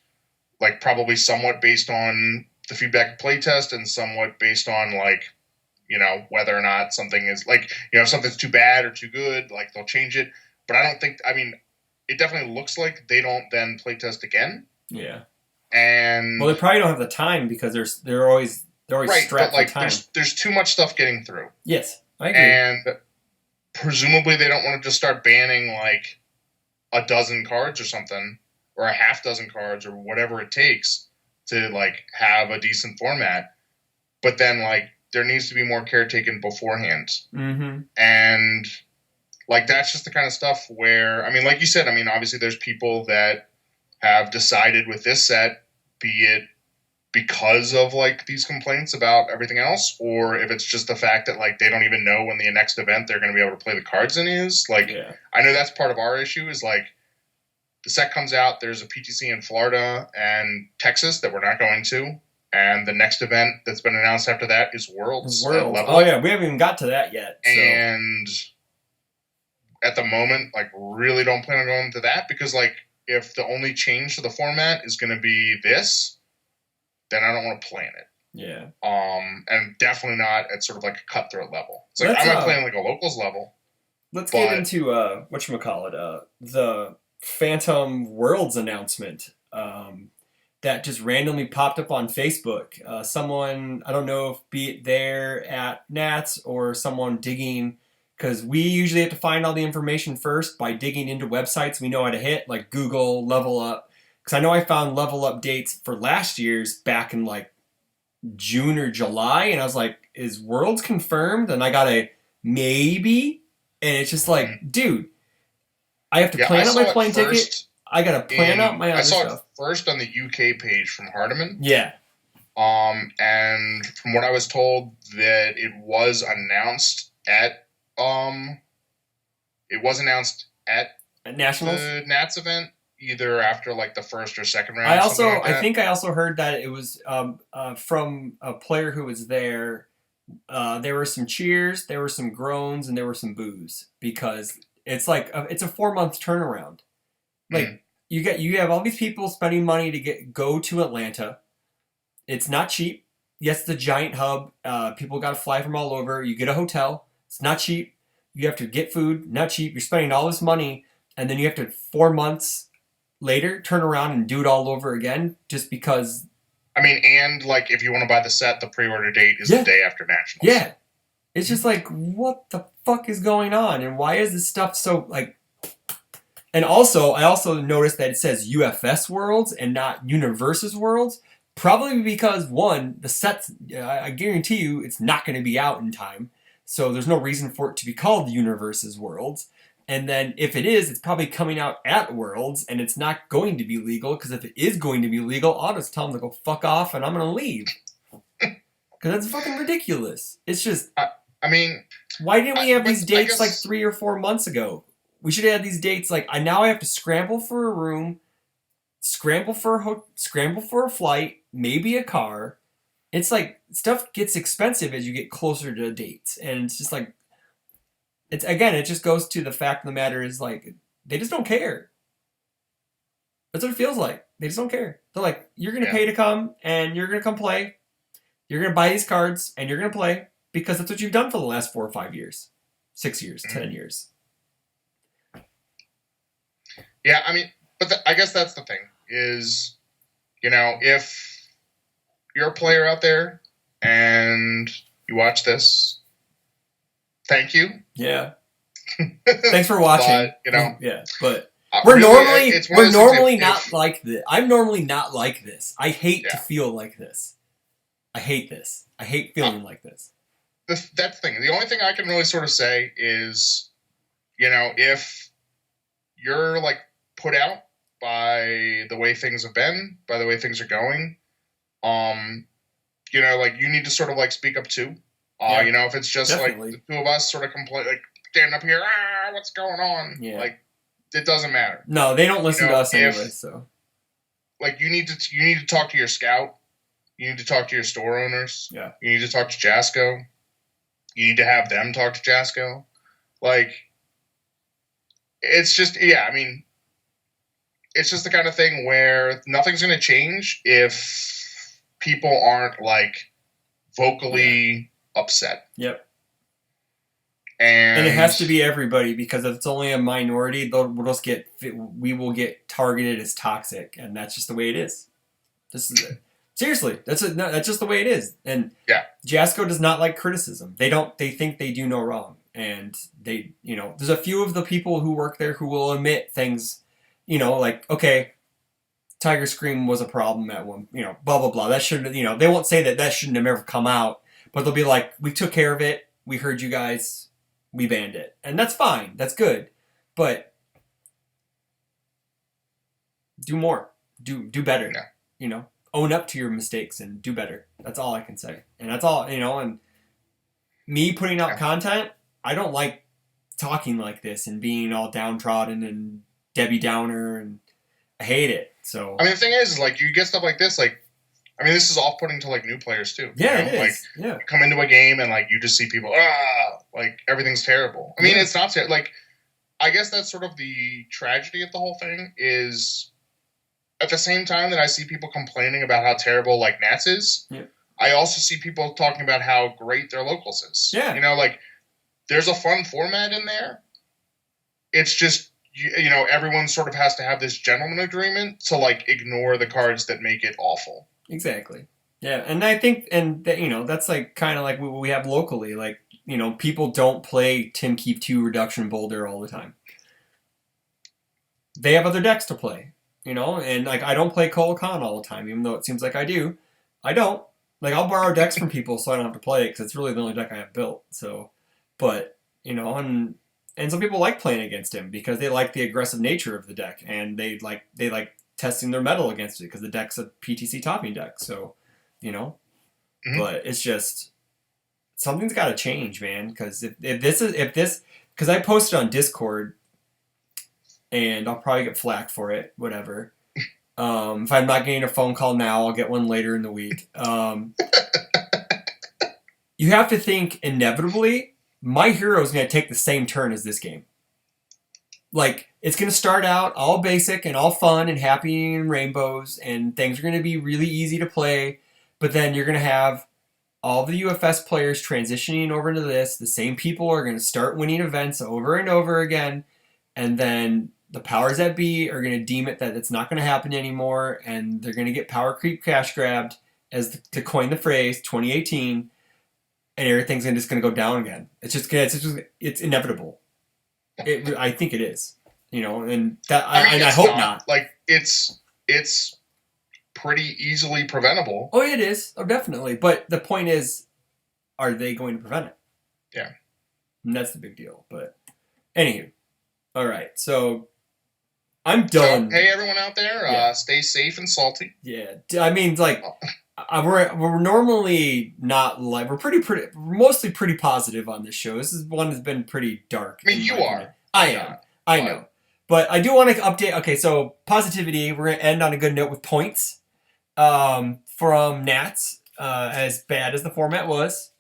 [SPEAKER 1] like probably somewhat based on the feedback of playtest and somewhat based on like, whether or not something is like, if something's too bad or too good, like they'll change it. But I don't think, I mean, it definitely looks like they don't then playtest again.
[SPEAKER 2] Yeah.
[SPEAKER 1] And
[SPEAKER 2] well, they probably don't have the time because they're always
[SPEAKER 1] right,
[SPEAKER 2] strapped
[SPEAKER 1] but like
[SPEAKER 2] for time.
[SPEAKER 1] There's too much stuff getting through.
[SPEAKER 2] Yes, I agree.
[SPEAKER 1] And presumably they don't want to just start banning like a dozen cards or something, or a half dozen cards or whatever it takes to like have a decent format. But then like there needs to be more care taken beforehand.
[SPEAKER 2] Mm-hmm.
[SPEAKER 1] And like that's just the kind of stuff where, I mean, like you said, I mean, obviously there's people that have decided with this set, be it because of like these complaints about everything else, or if it's just the fact that like they don't even know when the next event they're going to be able to play the cards in is. Like, I know that's part of our issue is like the set comes out, there's a PTC in Florida and Texas that we're not going to, and the next event that's been announced after that is Worlds.
[SPEAKER 2] Oh yeah, we haven't even got to that yet. So.
[SPEAKER 1] And at the moment, like really don't plan on going to that because like if the only change to the format is going to be this, then I don't want to play in it.
[SPEAKER 2] Yeah.
[SPEAKER 1] And definitely not at sort of like a cutthroat level. It's like I might play in like a locals level.
[SPEAKER 2] Let's get into whatchamacallit, the Phantom Worlds announcement that just randomly popped up on Facebook. Someone, I don't know if be it there at Nats or someone digging, because we usually have to find all the information first by digging into websites we know how to hit, like Google, Level Up. Because I know I found Level Up dates for last year's back in like June or July, and I was like, is Worlds confirmed? And I got a maybe, and it's just like, dude, I have to plan out my plane ticket. I got to plan out my other stuff. I saw it
[SPEAKER 1] first on the UK page from Hardiman.
[SPEAKER 2] Yeah.
[SPEAKER 1] And from what I was told, that it was announced at
[SPEAKER 2] Nationals,
[SPEAKER 1] the Nats event. Either after like the first or second round.
[SPEAKER 2] I think I also heard that it was from a player who was there There were some cheers, there were some groans, and there were some boos because it's like it's a 4-month turnaround. Like you have all these people spending money to go to Atlanta. It's not cheap. Yes, it's a giant hub. People got to fly from all over. You get a hotel. It's not cheap. You have to get food. Not cheap. You're spending all this money, and then you have to 4 months later turn around and do it all over again just because.
[SPEAKER 1] I mean, and like if you want to buy the set, the pre-order date is the day after Nationals.
[SPEAKER 2] Yeah, it's just like what the fuck is going on, and why is this stuff so like? And also, I also noticed that it says UFS Worlds and not Universes Worlds. Probably because one, the sets, I guarantee you, it's not going to be out in time, so there's no reason for it to be called Universes Worlds. And then if it is, it's probably coming out at Worlds, and it's not going to be legal, because if it is going to be legal, I'll just tell them to go fuck off, and I'm going to leave. Because that's fucking ridiculous. It's just...
[SPEAKER 1] I mean...
[SPEAKER 2] Why didn't we have these dates like 3 or 4 months ago? We should have had these dates like... Now I have to scramble for a room, scramble for a flight, maybe a car. It's like, stuff gets expensive as you get closer to dates, and it's just like... It just goes to the fact of the matter is, like, they just don't care. That's what it feels like. They just don't care. They're like, you're going to pay to come, and you're going to come play. You're going to buy these cards, and you're going to play, because that's what you've done for the last 4 or 5 years. 6 years, 10 years.
[SPEAKER 1] Yeah, I mean, but I guess that's the thing, is, if you're a player out there, and you watch this, thank you.
[SPEAKER 2] Yeah. Thanks for watching.
[SPEAKER 1] But,
[SPEAKER 2] yeah, but we're
[SPEAKER 1] really,
[SPEAKER 2] normally not like this. I'm normally not like this. I hate to feel like this. I hate this. I hate feeling like this.
[SPEAKER 1] That's the thing. The only thing I can really sort of say is, if you're like put out by the way things have been, by the way things are going, like you need to sort of like speak up too. If it's just definitely. Like the two of us sort of complain, like standing up here, what's going on?
[SPEAKER 2] Yeah.
[SPEAKER 1] Like it doesn't matter.
[SPEAKER 2] No, they don't listen to us anyway. So,
[SPEAKER 1] like you need to talk to your scout. You need to talk to your store owners.
[SPEAKER 2] Yeah.
[SPEAKER 1] You need to talk to Jasco. You need to have them talk to Jasco. Like, it's just I mean, it's just the kind of thing where nothing's going to change if people aren't like vocally upset.
[SPEAKER 2] Yep.
[SPEAKER 1] And
[SPEAKER 2] it has to be everybody, because if it's only a minority, we will get targeted as toxic, and that's just the way it is. This is it. Seriously, that's just the way it is. And Jasco does not like criticism. They think they do no wrong, and they there's a few of the people who work there who will admit things, like okay, Tiger Scream was a problem at one, blah blah blah. That shouldn't, they won't say that shouldn't have ever come out. But they'll be like, we took care of it. We heard you guys. We banned it. And that's fine. That's good. But do more. Do better.
[SPEAKER 1] Yeah.
[SPEAKER 2] Own up to your mistakes and do better. That's all I can say. And that's all, and me putting out content, I don't like talking like this and being all downtrodden and Debbie Downer, and I hate it. So
[SPEAKER 1] I mean, the thing is like you get stuff like this, like I mean, this is off-putting to like new players too.
[SPEAKER 2] Yeah, it is.
[SPEAKER 1] Like, you come into a game and like you just see people, like everything's terrible. I mean, it's not like. I guess that's sort of the tragedy of the whole thing. Is at the same time that I see people complaining about how terrible like Nats is, I also see people talking about how great their locals is.
[SPEAKER 2] Yeah,
[SPEAKER 1] like there's a fun format in there. It's just everyone sort of has to have this gentleman agreement to like ignore the cards that make it awful.
[SPEAKER 2] Exactly. Yeah, and I think, that's like kind of like what we have locally. Like, people don't play Tim Keep 2 Reduction Boulder all the time. They have other decks to play, and like I don't play Cole Khan all the time, even though it seems like I do. I don't. Like, I'll borrow decks from people so I don't have to play it, because it's really the only deck I have built. So, but, and some people like playing against him because they like the aggressive nature of the deck, and they like testing their metal against it because the deck's a PTC topping deck. So, but it's just something's got to change, man. Because because I posted on Discord, and I'll probably get flack for it, whatever. If I'm not getting a phone call now, I'll get one later in the week. you have to think inevitably, my hero is going to take the same turn as this game. Like, it's going to start out all basic and all fun and happy and rainbows, and things are going to be really easy to play, but then you're going to have all the UFS players transitioning over into this. The same people are going to start winning events over and over again, and then the powers that be are going to deem it that it's not going to happen anymore, and they're going to get power creep cash grabbed, to coin the phrase, 2018, and everything's just going to go down again. It's inevitable. I think it is, and that I hope not.
[SPEAKER 1] Like it's pretty easily preventable.
[SPEAKER 2] Oh, it is. Oh, definitely. But the point is, are they going to prevent it?
[SPEAKER 1] Yeah,
[SPEAKER 2] and that's the big deal. But anywho, all right. So I'm done.
[SPEAKER 1] So, hey, everyone out there, stay safe and salty.
[SPEAKER 2] Yeah, I mean, like. We're normally not like we're mostly pretty positive on this show. This is one that's been pretty dark.
[SPEAKER 1] I mean, you are.
[SPEAKER 2] I am. I know. But I do want to update. Okay, so positivity. We're going to end on a good note with points from Nats. As bad as the format was,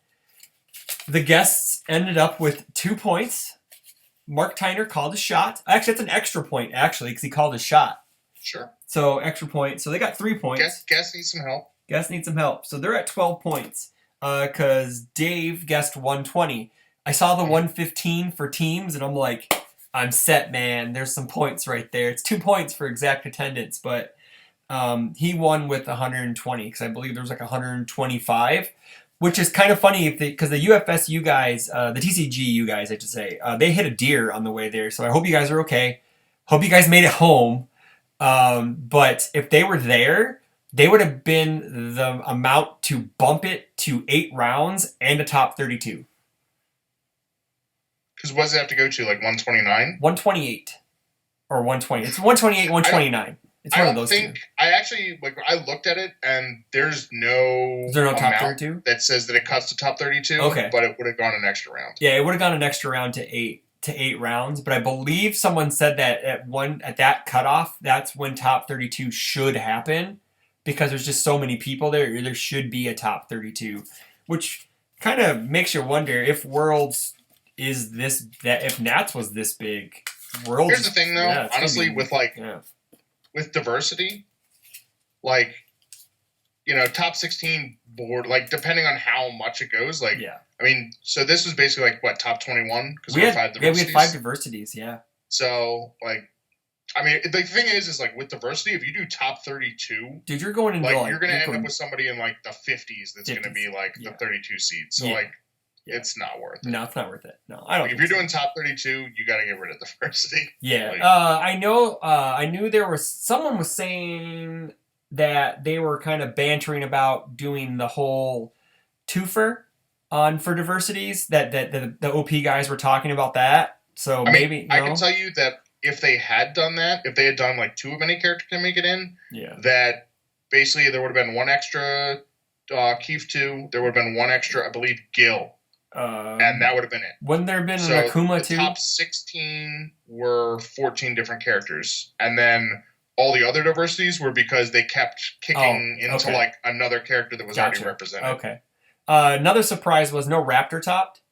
[SPEAKER 2] the guests ended up with 2 points. Mark Tyner called a shot. Actually, it's an extra point, because he called a shot.
[SPEAKER 1] Sure.
[SPEAKER 2] So, extra point. So, they got 3 points.
[SPEAKER 1] Guess needs some help.
[SPEAKER 2] Guess needs some help. So they're at 12 points because Dave guessed 120. I saw the 115 for teams, and I'm like, I'm set, man. There's some points right there. It's 2 points for exact attendance, but he won with 120 because I believe there was like 125, which is kind of funny because the UFS you guys, the TCG you guys, I should say, they hit a deer on the way there. So I hope you guys are okay. Hope you guys made it home. But if they were there, they would have been the amount to bump it to 8 rounds and a top 32.
[SPEAKER 1] Because what does it have to go to, like 129?
[SPEAKER 2] 128. Or 120. It's 128, 129. It's one of those two.
[SPEAKER 1] I actually, I looked at it, and there's no
[SPEAKER 2] top 32?
[SPEAKER 1] That says that it cuts to top 32,
[SPEAKER 2] okay.
[SPEAKER 1] But it would have gone an extra round.
[SPEAKER 2] Yeah, it would have gone an extra round to 8 rounds, but I believe someone said that at that cutoff, that's when top 32 should happen. Because there's just so many people there should be a top 32, which kind of makes you wonder if Worlds if Nats was this big. Worlds.
[SPEAKER 1] Here's the thing, though. Honestly, with diversity, top 16 board, depending on how much it goes, I mean, so this was basically top 21 because we had 5 diversities.
[SPEAKER 2] Yeah, we had 5 diversities. Yeah.
[SPEAKER 1] So I mean, the thing is with diversity, if you do top 32,
[SPEAKER 2] dude, you're going into
[SPEAKER 1] you're going to end up with somebody in the 50s that's going to be the 32 seed. So it's not worth it.
[SPEAKER 2] No, it's not worth it. No, I don't.
[SPEAKER 1] If you're doing top 32, you got to get rid of diversity.
[SPEAKER 2] Yeah, I know. I knew someone was saying that they were kind of bantering about doing the whole twofer for diversities. That the OP guys were talking about that. So I
[SPEAKER 1] can tell you that. If they had done that, if they had done 2 of any character can make it in, that basically there would have been 1 extra Keith 2, there would have been 1 extra, I believe, Guile, and that would have been it.
[SPEAKER 2] Wouldn't there have been an Akuma too?
[SPEAKER 1] The top 16 were 14 different characters, and then all the other diversities were because they kept kicking into another character that was already represented.
[SPEAKER 2] Okay. Another surprise was no Raptor topped.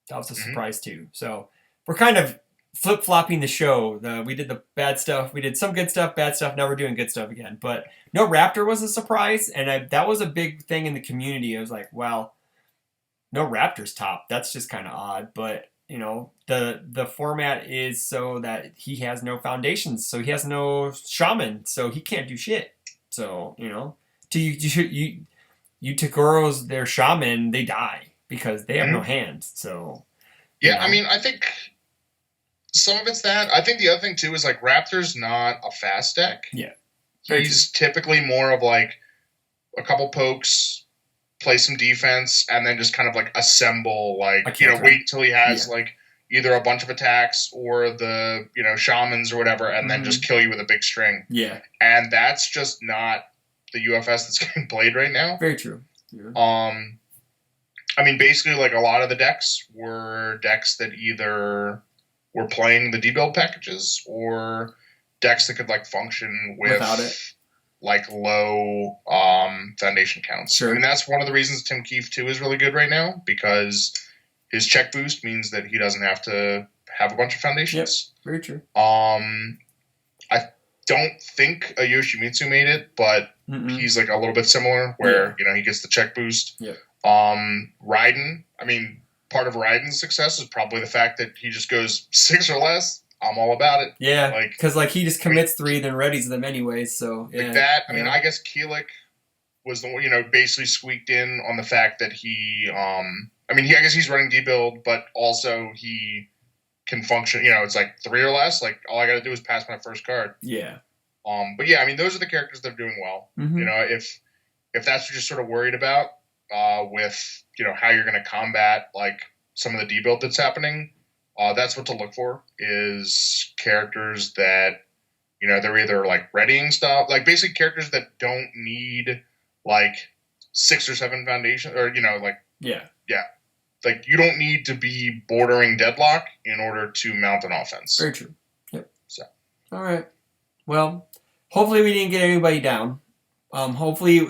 [SPEAKER 2] That was a surprise too. So we're kind of flip-flopping the show. We did the bad stuff. We did some good stuff, bad stuff. Now we're doing good stuff again. But no Raptor was a surprise, and that was a big thing in the community. I was like, well, no Raptor's top. That's just kind of odd. But, the format is so that he has no foundations. So he has no shaman. So he can't do shit. So, you Taguros, their shaman, they die because they have no hands. So,
[SPEAKER 1] I mean, I think some of it's that. I think the other thing, too, is, Raptor's not a fast deck.
[SPEAKER 2] Yeah.
[SPEAKER 1] He's typically more of, a couple pokes, play some defense, and then just kind of, assemble, wait till he has, either a bunch of attacks or the, shamans or whatever, and then just kill you with a big string.
[SPEAKER 2] Yeah.
[SPEAKER 1] And that's just not the UFS that's getting played right now.
[SPEAKER 2] Very true. Yeah.
[SPEAKER 1] I mean, basically, a lot of the decks were decks that either were playing the debuild packages or decks that could function without it. like low foundation counts.
[SPEAKER 2] Sure.
[SPEAKER 1] I mean, that's one of the reasons Tim Keefe too is really good right now, because his check boost means that he doesn't have to have a bunch of foundations.
[SPEAKER 2] Yep, very true.
[SPEAKER 1] I don't think a Yoshimitsu made it, but he's like a little bit similar, where he gets the check boost.
[SPEAKER 2] Yeah.
[SPEAKER 1] Raiden, I mean, part of Raiden's success is probably the fact that he just goes 6 or less. I'm all about it.
[SPEAKER 2] Yeah, because he just commits 3, then readies them anyways. So
[SPEAKER 1] like that. I mean, I guess Keelik was the one, basically squeaked in on the fact that he. I guess he's running D-build, but also he can function. It's like 3 or less. Like all I got to do is pass my first card.
[SPEAKER 2] Yeah.
[SPEAKER 1] But yeah, I mean, those are the characters that are doing well.
[SPEAKER 2] Mm-hmm.
[SPEAKER 1] If that's what you're sort of worried about with how you're going to combat like some of the D-build that's happening. That's what to look for, is characters that, they're either like readying stuff, like basically characters that don't need like 6 or 7 foundation, or,
[SPEAKER 2] Yeah.
[SPEAKER 1] Like you don't need to be bordering deadlock in order to mount an offense.
[SPEAKER 2] Very true. Yep.
[SPEAKER 1] So.
[SPEAKER 2] All right. Well, hopefully we didn't get anybody down. Hopefully,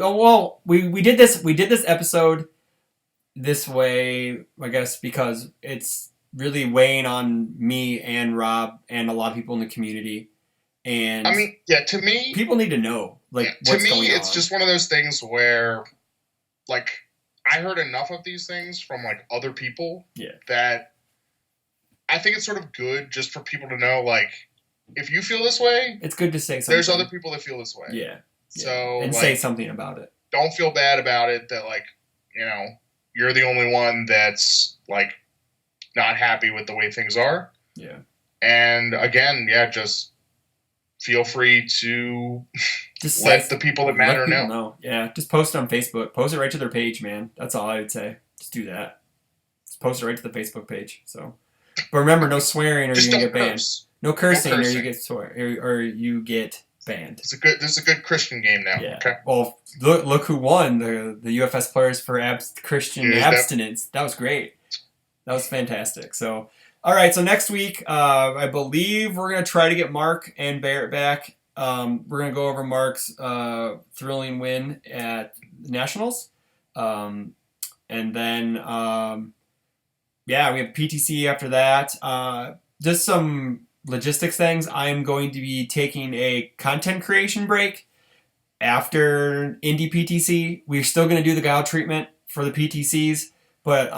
[SPEAKER 2] we did this episode this way, I guess, because it's really weighing on me and Rob and a lot of people in the community. And
[SPEAKER 1] I mean, yeah, to me,
[SPEAKER 2] people need to know, like, what's going on. To me,
[SPEAKER 1] it's just one of those things where, like, I heard enough of these things from like other people that I think it's sort of good just for people to know, like, if you feel this way,
[SPEAKER 2] it's good to say something.
[SPEAKER 1] There's other people that feel this way.
[SPEAKER 2] Yeah.
[SPEAKER 1] So
[SPEAKER 2] and say something about it.
[SPEAKER 1] Don't feel bad about it that, like, you're the only one that's like not happy with the way things are.
[SPEAKER 2] Yeah. And
[SPEAKER 1] again, just feel free to just let the people that matter know.
[SPEAKER 2] Yeah, just post it on Facebook. Post it right to their page, man. That's all I would say. Just do that. Just post it right to the Facebook page. So, but remember, no swearing or you're gonna get banned. No cursing, or you get or you get banned.
[SPEAKER 1] This is a good Christian game now.
[SPEAKER 2] Yeah.
[SPEAKER 1] Okay.
[SPEAKER 2] Well, look who won the UFS players for Christian abstinence. That was great. That was fantastic. So, all right. So next week, I believe we're gonna try to get Mark and Barrett back. We're gonna go over Mark's thrilling win at Nationals, and then we have PTC after that. Just some logistics things. I'm going to be taking a content creation break after Indie PTC. We're still going to do the Guile treatment for the PTCs, but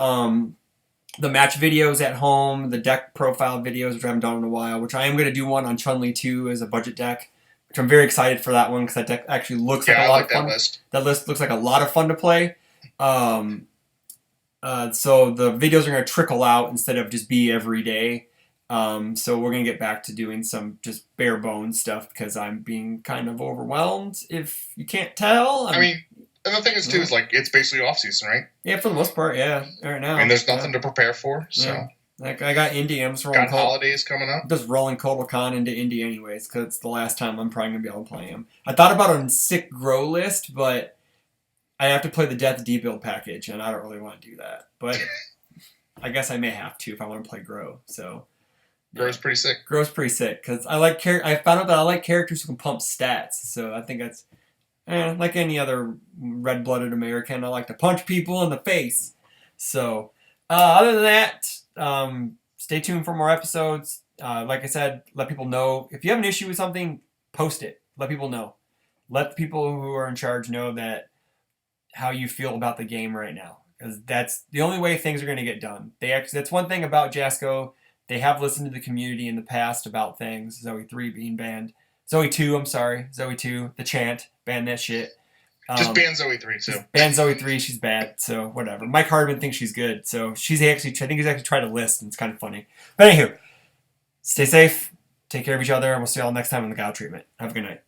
[SPEAKER 2] the match videos at home, the deck profile videos, which I haven't done in a while, which I am going to do one on Chun-Li 2 as a budget deck, which I'm very excited for that one because that deck actually looks like a lot of fun. That list looks like a lot of fun to play. So the videos are going to trickle out instead of just be every day. So we're going to get back to doing some just bare bones stuff because I'm being kind of overwhelmed, if you can't tell.
[SPEAKER 1] And the thing is, too, is like it's basically off-season, right?
[SPEAKER 2] Yeah, for the most part, yeah. Right now.
[SPEAKER 1] There's nothing to prepare for, so.
[SPEAKER 2] Yeah. Like, I got Indy. I'm just
[SPEAKER 1] rolling holidays coming up.
[SPEAKER 2] Just rolling Kotal Khan into Indy anyways, because it's the last time I'm probably going to be able to play him. I thought about a sick grow list, but I have to play the Death D-build package, and I don't really want to do that. But I guess I may have to if I want to play grow, so.
[SPEAKER 1] Grow's pretty sick.
[SPEAKER 2] Grow's pretty sick because I found out that I like characters who can pump stats. So I think that's like any other red-blooded American. I like to punch people in the face. So other than that, stay tuned for more episodes. Like I said, let people know if you have an issue with something. Post it. Let people know. Let the people who are in charge know that how you feel about the game right now, because that's the only way things are going to get done. That's one thing about Jasco. They have listened to the community in the past about things. Zoe 3 being banned. Zoe 2, I'm sorry. Zoe 2, the chant. Ban that shit.
[SPEAKER 1] Just ban Zoe 3, too.
[SPEAKER 2] Ban Zoe 3, she's bad. So, whatever. Mike Hardman thinks she's good. So, I think he's actually tried to list, and it's kind of funny. But anywho, stay safe. Take care of each other, and we'll see you all next time on the Guile Treatment. Have a good night.